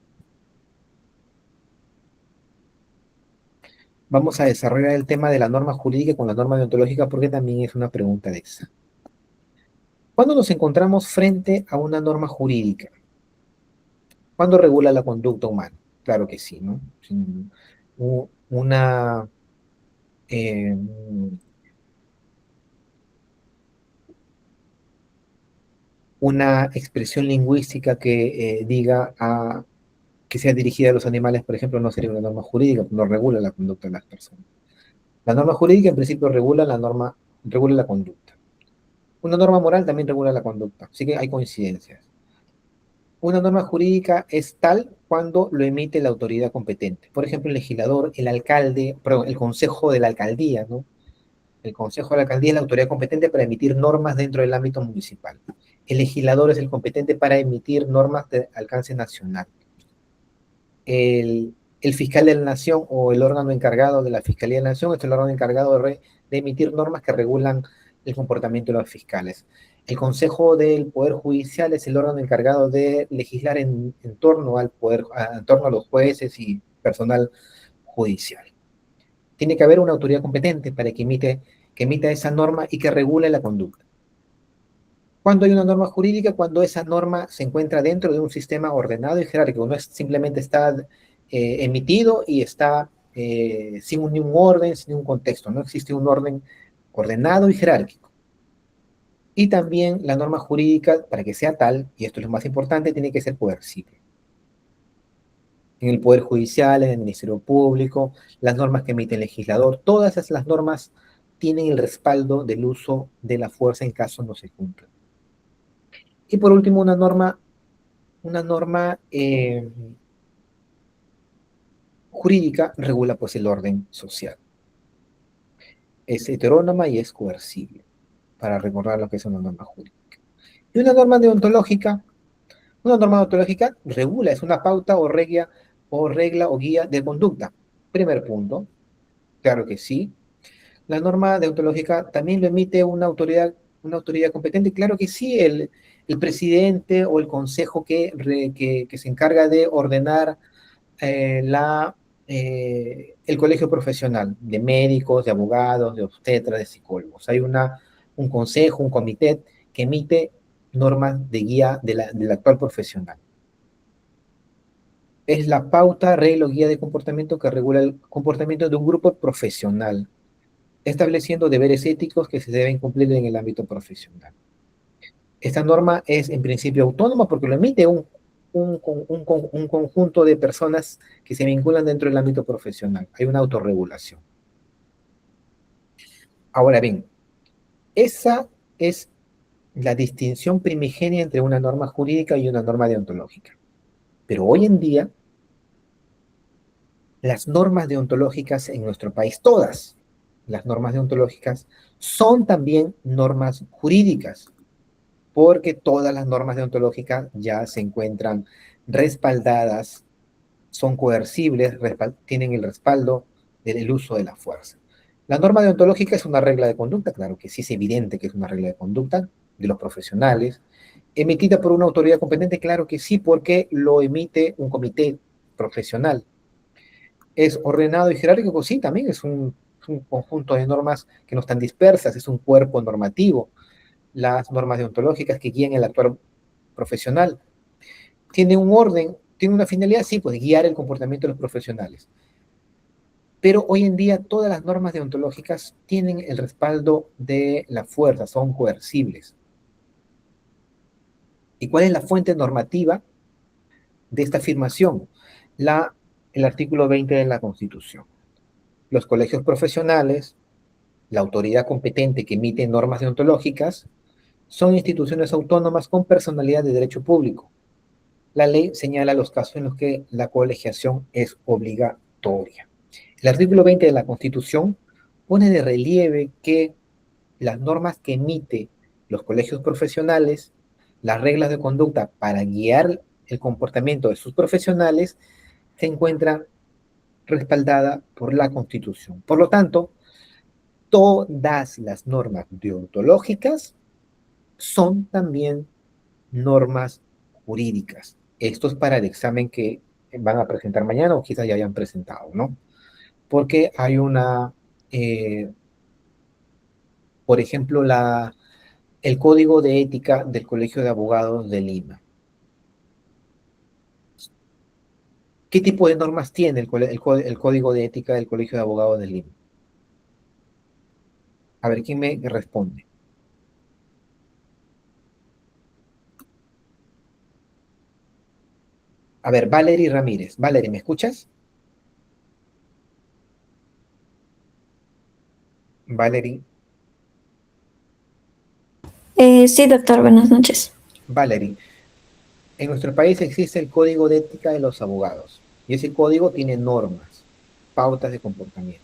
Vamos a desarrollar el tema de la norma jurídica con la norma deontológica porque también es una pregunta de examen. ¿Cuándo nos encontramos frente a una norma jurídica? ¿Cuándo regula la conducta humana? Claro que sí, ¿no? Una una expresión lingüística que diga que sea dirigida a los animales, por ejemplo, no sería una norma jurídica, no regula la conducta de las personas. La norma jurídica, en principio, regula la conducta. Una norma moral también regula la conducta, así que hay coincidencias. Una norma jurídica es tal cuando lo emite la autoridad competente. Por ejemplo, el legislador, el alcalde, perdón, el consejo de la alcaldía, ¿no? El consejo de la alcaldía es la autoridad competente para emitir normas dentro del ámbito municipal. El legislador es el competente para emitir normas de alcance nacional. El fiscal de la nación o el órgano encargado de la Fiscalía de la Nación es el órgano encargado de emitir normas que regulan el comportamiento de los fiscales. El Consejo del Poder Judicial es el órgano encargado de legislar en torno al poder, en torno a los jueces y personal judicial. Tiene que haber una autoridad competente para que emita esa norma y que regule la conducta. Cuando hay una norma jurídica, cuando esa norma se encuentra dentro de un sistema ordenado y jerárquico, no es simplemente está emitido y está sin ningún orden, sin ningún contexto, no existe un orden ordenado y jerárquico. Y también la norma jurídica, para que sea tal, y esto es lo más importante, tiene que ser coercible. En el Poder Judicial, en el Ministerio Público, las normas que emite el legislador, todas esas normas tienen el respaldo del uso de la fuerza en caso no se cumpla. Y por último, una norma jurídica regula pues el orden social. Es heterónoma y es coercible, para recordar lo que es una norma jurídica. Y una norma deontológica regula, es una pauta o regla o guía de conducta. Primer punto, claro que sí. La norma deontológica también lo emite una autoridad competente, claro que sí, el presidente o el consejo que se encarga de ordenar el colegio profesional de médicos, de abogados, de obstetras, de psicólogos. Hay un consejo, un comité que emite normas de guía del actual profesional. Es la pauta, regla o guía de comportamiento que regula el comportamiento de un grupo profesional, estableciendo deberes éticos que se deben cumplir en el ámbito profesional. Esta norma es en principio autónoma porque lo emite un conjunto de personas que se vinculan dentro del ámbito profesional. Hay una autorregulación. Ahora bien, esa es la distinción primigenia entre una norma jurídica y una norma deontológica. Pero hoy en día, las normas deontológicas en nuestro país, todas las normas deontológicas, son también normas jurídicas, porque todas las normas deontológicas ya se encuentran respaldadas, son coercibles, tienen el respaldo del uso de la fuerza. La norma deontológica es una regla de conducta, claro que sí es evidente que es una regla de conducta de los profesionales, emitida por una autoridad competente, claro que sí, porque lo emite un comité profesional. ¿Es ordenado y jerárquico? Sí, también es un conjunto de normas que no están dispersas, es un cuerpo normativo. Las normas deontológicas que guían el actual profesional. ¿Tiene un orden? ¿Tiene una finalidad? Sí, pues guiar el comportamiento de los profesionales. Pero hoy en día todas las normas deontológicas tienen el respaldo de la fuerza, son coercibles. ¿Y cuál es la fuente normativa de esta afirmación? El artículo 20 de la Constitución. Los colegios profesionales, la autoridad competente que emite normas deontológicas, son instituciones autónomas con personalidad de derecho público. La ley señala los casos en los que la colegiación es obligatoria. El artículo 20 de la Constitución pone de relieve que las normas que emite los colegios profesionales, las reglas de conducta para guiar el comportamiento de sus profesionales, se encuentran respaldadas por la Constitución. Por lo tanto, todas las normas deontológicas son también normas jurídicas. Esto es para el examen que van a presentar mañana o quizás ya hayan presentado, ¿no? Porque hay por ejemplo, el Código de Ética del Colegio de Abogados de Lima. ¿Qué tipo de normas tiene el Código de Ética del Colegio de Abogados de Lima? A ver, ¿quién me responde? A ver, Valerie Ramírez. Valerie, ¿me escuchas? Valerie. Sí, doctor, buenas noches. Valerie, en nuestro país existe el Código de Ética de los Abogados y ese código tiene normas, pautas de comportamiento.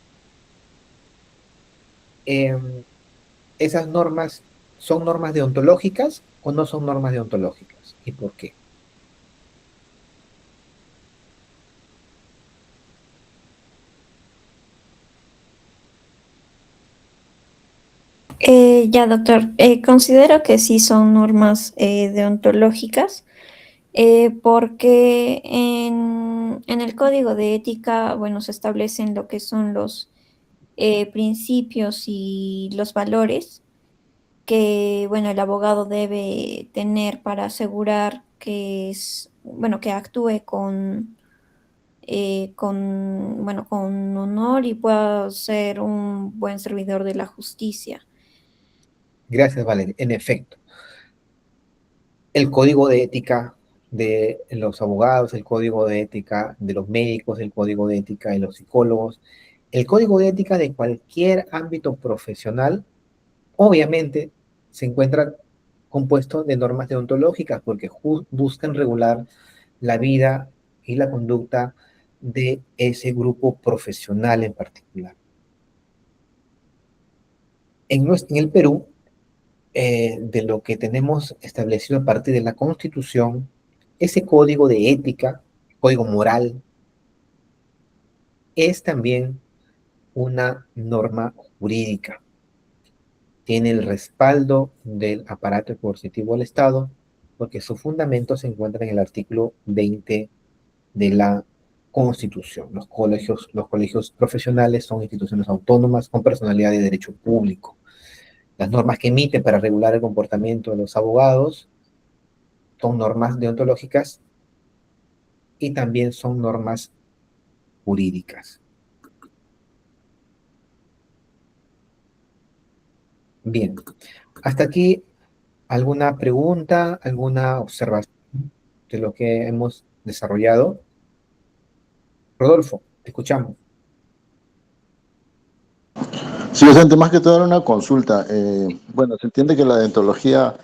¿Esas normas son normas deontológicas o no son normas deontológicas? ¿Y por qué? Ya, doctor, considero que sí son normas deontológicas, porque en el código de ética, bueno, se establecen lo que son los principios y los valores que, bueno, el abogado debe tener para asegurar que es, bueno, que actúe bueno, con honor y pueda ser un buen servidor de la justicia. Gracias, Valerie. En efecto, el código de ética de los abogados, el código de ética de los médicos, el código de ética de los psicólogos, el código de ética de cualquier ámbito profesional, obviamente se encuentra compuesto de normas deontológicas porque buscan regular la vida y la conducta de ese grupo profesional en particular. En el Perú, de lo que tenemos establecido a partir de la Constitución, ese código de ética, código moral, es también una norma jurídica. Tiene el respaldo del aparato coercitivo del Estado, porque su fundamento se encuentra en el artículo 20 de la Constitución. Los colegios profesionales son instituciones autónomas con personalidad de derecho público. Las normas que emiten para regular el comportamiento de los abogados son normas deontológicas y también son normas jurídicas. Bien, hasta aquí alguna pregunta, alguna observación de lo que hemos desarrollado. Rodolfo, te escuchamos. Sí, docente, más que todo era una consulta. Bueno, se entiende que la deontología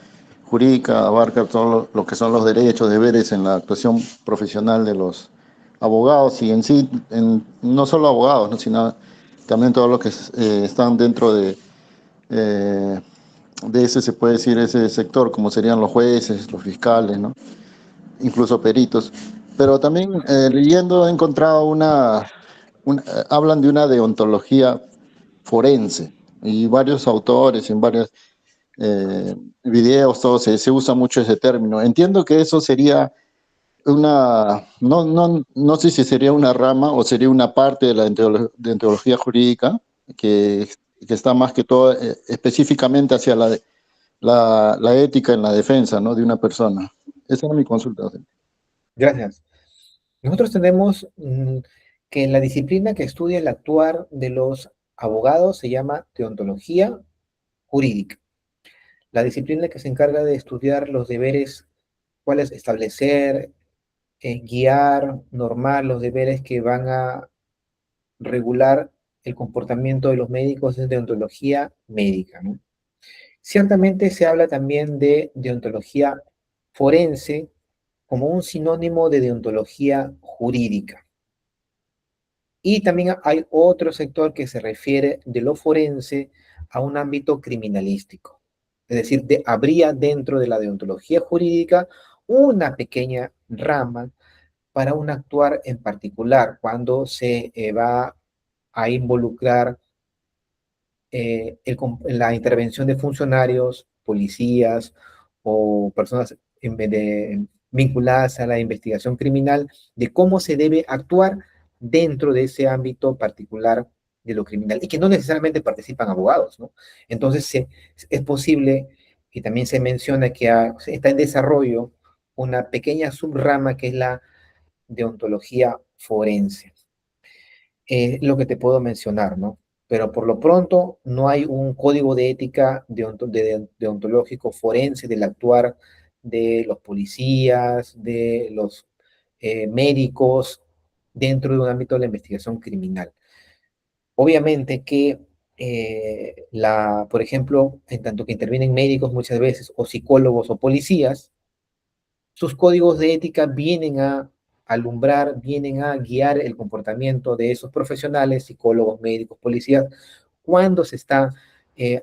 jurídica abarca todo lo que son los derechos, deberes en la actuación profesional de los abogados y en sí, no solo abogados, ¿no? Sino también todos los que están dentro eh, de ese, se puede decir, ese sector, como serían los jueces, los fiscales, ¿no? Incluso peritos. Pero también leyendo he encontrado hablan de una deontología forense y varios autores en varios videos, todo se usa mucho ese término. Entiendo que eso sería no sé si sería una rama o sería una parte de la deontología jurídica que, que está más que todo específicamente hacia la ética en la defensa, ¿no? De una persona. Esa era mi consulta, docente. Gracias. Nosotros tenemos que la disciplina que estudia el actuar de los abogados se llama deontología jurídica. La disciplina que se encarga de estudiar los deberes, cuáles establecer, guiar, normar los deberes que van a regular el comportamiento de los médicos es deontología médica, ¿no? Ciertamente se habla también de deontología forense como un sinónimo de deontología jurídica. Y también hay otro sector que se refiere de lo forense a un ámbito criminalístico. Es decir, habría dentro de la deontología jurídica una pequeña rama para un actuar en particular cuando se va a involucrar la intervención de funcionarios, policías o personas vinculadas a la investigación criminal, de cómo se debe actuar dentro de ese ámbito particular de lo criminal y que no necesariamente participan abogados, ¿no? Entonces es posible, y también se menciona que está en desarrollo una pequeña subrama que es la deontología forense. Lo que te puedo mencionar, ¿no? Pero por lo pronto no hay un código de ética deontológico forense del actuar de los policías, de los médicos dentro de un ámbito de la investigación criminal. Obviamente que, por ejemplo, en tanto que intervienen médicos muchas veces, o psicólogos o policías, sus códigos de ética vienen a alumbrar, vienen a guiar el comportamiento de esos profesionales, psicólogos, médicos, policías, cuando se está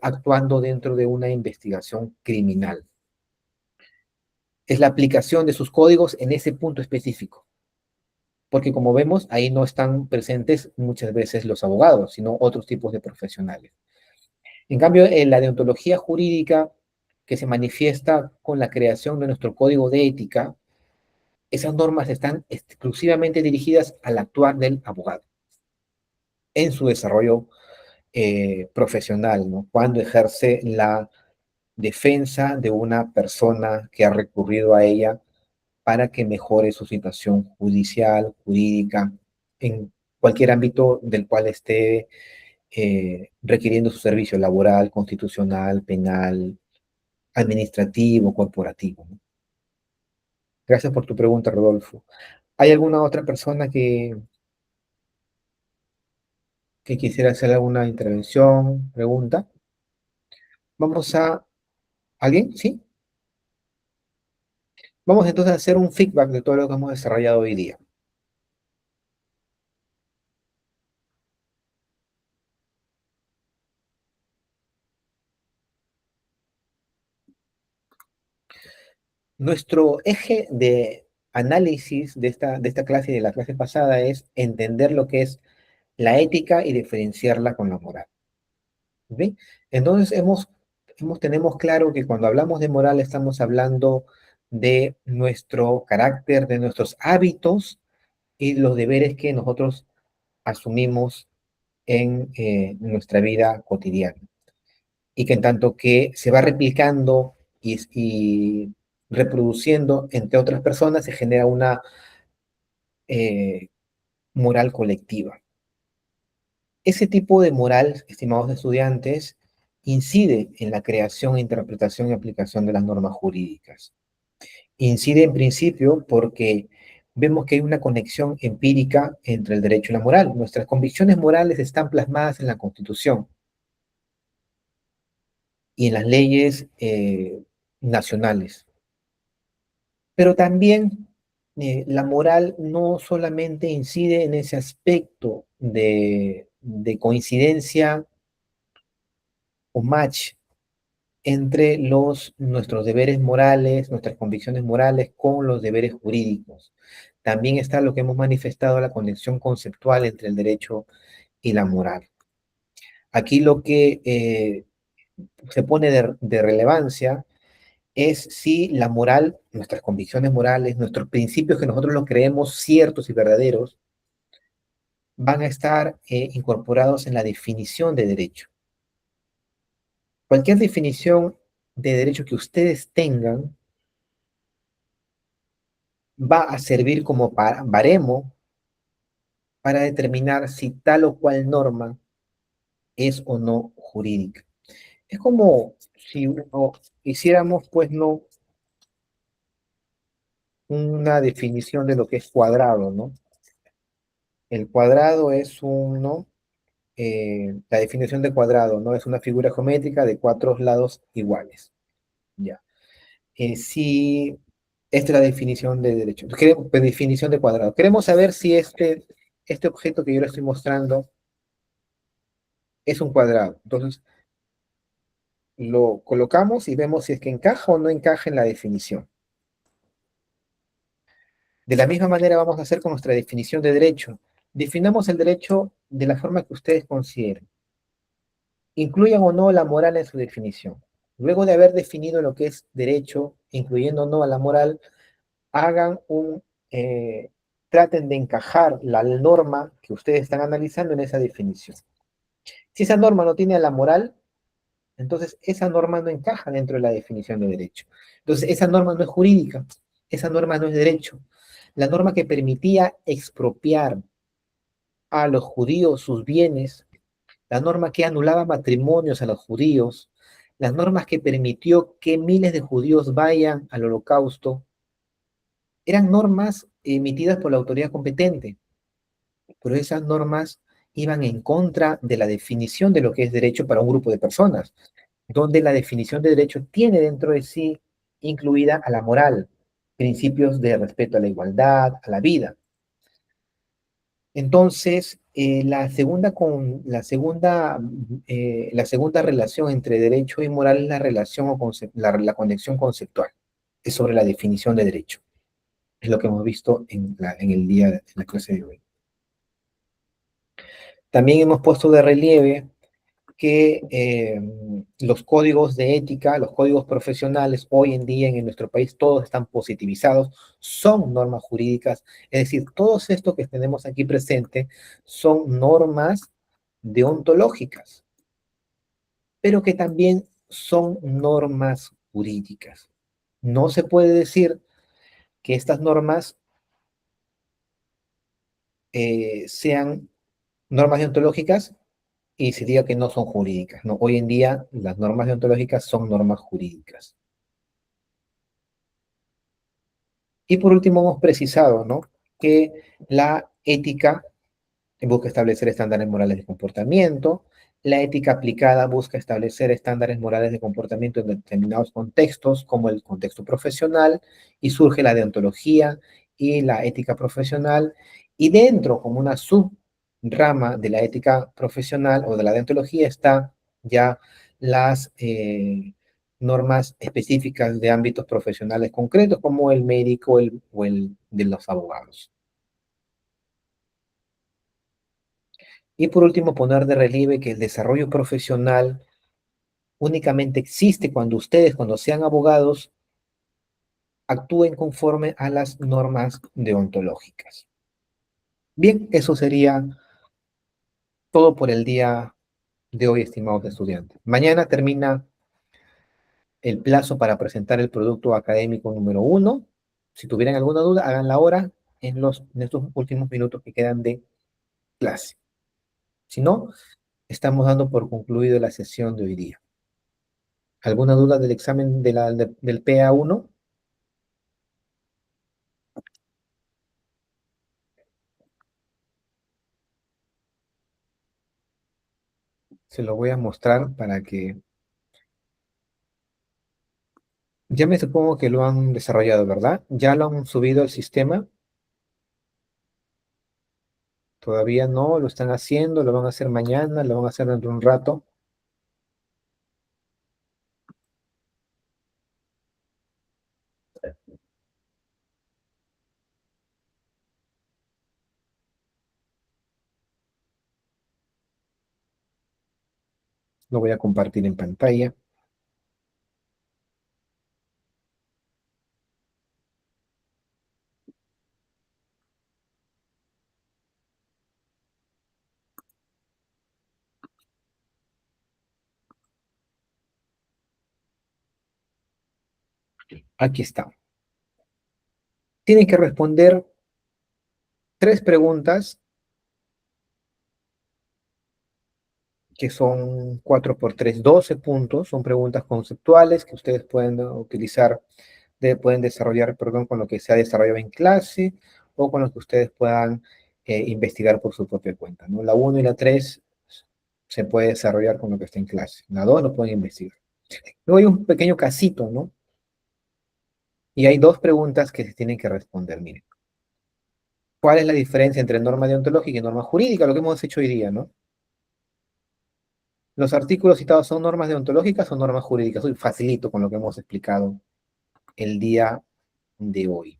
actuando dentro de una investigación criminal. Es la aplicación de sus códigos en ese punto específico. Porque como vemos, ahí no están presentes muchas veces los abogados, sino otros tipos de profesionales. En cambio, en la deontología jurídica, que se manifiesta con la creación de nuestro código de ética, esas normas están exclusivamente dirigidas al actuar del abogado en su desarrollo profesional, ¿no? Cuando ejerce la defensa de una persona que ha recurrido a ella para que mejore su situación judicial, jurídica, en cualquier ámbito del cual esté requiriendo su servicio laboral, constitucional, penal, administrativo, corporativo, ¿no? Gracias por tu pregunta, Rodolfo. ¿Hay alguna otra persona que quisiera hacer alguna intervención, pregunta? Vamos a... ¿Alguien? ¿Sí? Vamos entonces a hacer un feedback de todo lo que hemos desarrollado hoy día. Nuestro eje de análisis de esta clase y de la clase pasada es entender lo que es la ética y diferenciarla con la moral. ¿Sí? Entonces tenemos claro que cuando hablamos de moral estamos hablando de nuestro carácter, de nuestros hábitos y los deberes que nosotros asumimos en nuestra vida cotidiana. Y que en tanto que se va replicando y reproduciendo entre otras personas, se genera una moral colectiva. Ese tipo de moral, estimados estudiantes, incide en la creación, interpretación y aplicación de las normas jurídicas. Incide en principio porque vemos que hay una conexión empírica entre el derecho y la moral. Nuestras convicciones morales están plasmadas en la Constitución y en las leyes nacionales. Pero también la moral no solamente incide en ese aspecto de coincidencia o match entre nuestros deberes morales, nuestras convicciones morales con los deberes jurídicos. También está lo que hemos manifestado, la conexión conceptual entre el derecho y la moral. Aquí lo que se pone de relevancia es si la moral, nuestras convicciones morales, nuestros principios que nosotros los creemos ciertos y verdaderos, van a estar incorporados en la definición de derecho. Cualquier definición de derecho que ustedes tengan va a servir como baremo para determinar si tal o cual norma es o no jurídica. Es como si hiciéramos, pues, no una definición de lo que es cuadrado, ¿no? El cuadrado es la definición de cuadrado, ¿no? Es una figura geométrica de 4 lados iguales. Ya. Si esta es la definición de derecho. Definición de cuadrado. Queremos saber si este objeto que yo le estoy mostrando es un cuadrado. Entonces, lo colocamos y vemos si es que encaja o no encaja en la definición. De la misma manera vamos a hacer con nuestra definición de derecho. Definamos el derecho de la forma que ustedes consideren. Incluyan o no la moral en su definición. Luego de haber definido lo que es derecho, incluyendo o no a la moral, traten de encajar la norma que ustedes están analizando en esa definición. Si esa norma no tiene a la moral, entonces esa norma no encaja dentro de la definición de derecho. Entonces esa norma no es jurídica, esa norma no es derecho. La norma que permitía expropiar a los judíos sus bienes, la norma que anulaba matrimonios a los judíos, las normas que permitió que miles de judíos vayan al holocausto, eran normas emitidas por la autoridad competente, pero esas normas iban en contra de la definición de lo que es derecho para un grupo de personas, donde la definición de derecho tiene dentro de sí incluida a la moral, principios de respeto a la igualdad, a la vida. Entonces, la segunda relación entre derecho y moral es la relación o la conexión conceptual, es sobre la definición de derecho. Es lo que hemos visto en el día de la clase de hoy. También hemos puesto de relieve que los códigos de ética, los códigos profesionales, hoy en día en nuestro país, todos están positivizados, son normas jurídicas, es decir, todos estos que tenemos aquí presentes son normas deontológicas, pero que también son normas jurídicas. No se puede decir que estas normas sean normas deontológicas y se diga que no son jurídicas, ¿no? Hoy en día las normas deontológicas son normas jurídicas. Y por último hemos precisado, ¿no?, que la ética busca establecer estándares morales de comportamiento, la ética aplicada busca establecer estándares morales de comportamiento en determinados contextos, como el contexto profesional, y surge la deontología y la ética profesional, y dentro, como una subrama de la ética profesional o de la deontología, está ya las normas específicas de ámbitos profesionales concretos, como el médico o el de los abogados. Y por último, poner de relieve que el desarrollo profesional únicamente existe cuando ustedes, cuando sean abogados, actúen conforme a las normas deontológicas. Bien, eso sería todo por el día de hoy, estimados estudiantes. Mañana termina el plazo para presentar el producto académico número 1. Si tuvieran alguna duda, háganla ahora en estos últimos minutos que quedan de clase. Si no, estamos dando por concluido la sesión de hoy día. ¿Alguna duda del examen del PA1? Se lo voy a mostrar para que... Ya me supongo que lo han desarrollado, ¿verdad? ¿Ya lo han subido al sistema? Todavía no, lo están haciendo, lo van a hacer mañana, lo van a hacer dentro de un rato. Lo voy a compartir en pantalla. Aquí está. Tienen que responder 3 preguntas, que son 4 por 3, 12 puntos. Son preguntas conceptuales que ustedes pueden utilizar, pueden desarrollar, perdón, con lo que se ha desarrollado en clase o con lo que ustedes puedan investigar por su propia cuenta, ¿no? La 1 y la 3 se puede desarrollar con lo que está en clase. La 2 lo pueden investigar. Luego hay un pequeño casito, ¿no? Y hay 2 preguntas que se tienen que responder. Miren, ¿cuál es la diferencia entre norma deontológica y norma jurídica? Lo que hemos hecho hoy día, ¿no? Los artículos citados son normas deontológicas o normas jurídicas. Soy facilito con lo que hemos explicado el día de hoy.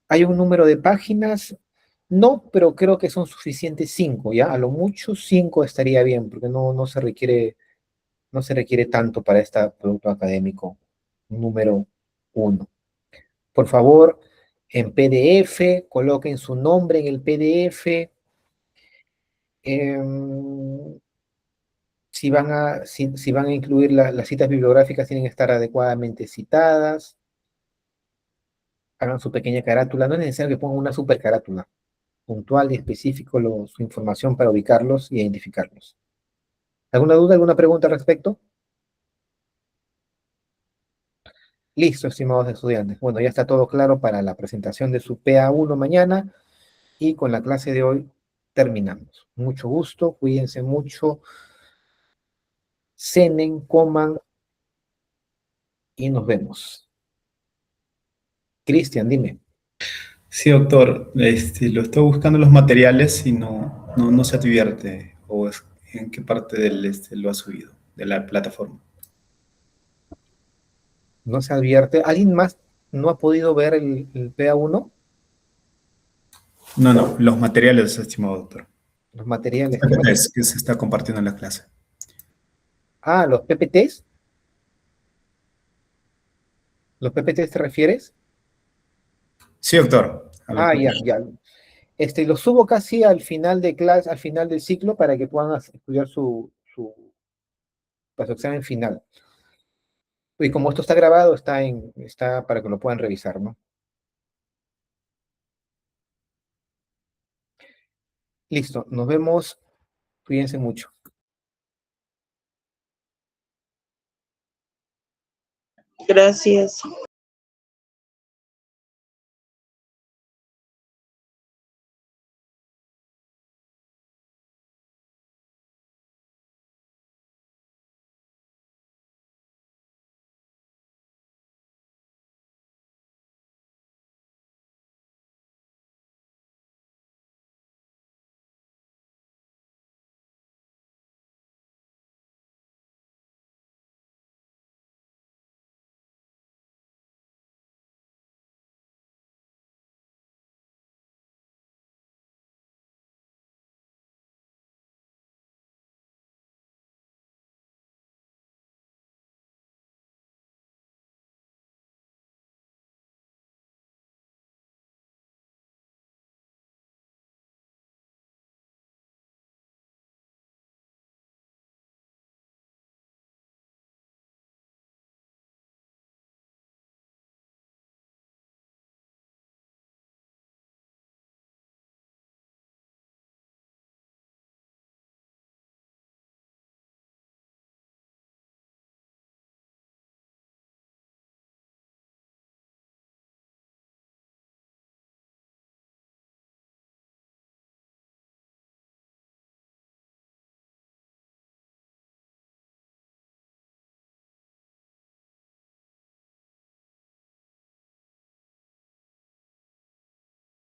¿Hay un número de páginas? No, pero creo que son suficientes 5, ¿ya? A lo mucho 5 estaría bien, porque no se requiere tanto para este producto académico número 1. Por favor, en PDF, coloquen su nombre en el PDF. Si van a incluir las citas bibliográficas, tienen que estar adecuadamente citadas. Hagan su pequeña carátula. No es necesario que pongan una super carátula. Puntual y específico su información para ubicarlos y identificarlos. ¿Alguna duda, alguna pregunta al respecto? Listo, estimados estudiantes. Bueno, ya está todo claro para la presentación de su PA1 mañana y con la clase de hoy terminamos. Mucho gusto, cuídense mucho, cenen, coman y nos vemos. Cristian, dime. Sí, doctor, lo estoy buscando en los materiales y no se advierte en qué parte lo ha subido, de la plataforma. No se advierte. ¿Alguien más no ha podido ver el PA1? No, los materiales, estimado doctor. Los materiales. ¿Qué Es materiales? que se está compartiendo en la clase. Ah, los PPTs. ¿Los PPTs te refieres? Sí, doctor. Ah, ya. Los subo casi al final de clase, al final del ciclo, para que puedan estudiar para su examen final. Y como esto está grabado, está para que lo puedan revisar, ¿no? Listo, nos vemos. Cuídense mucho. Gracias.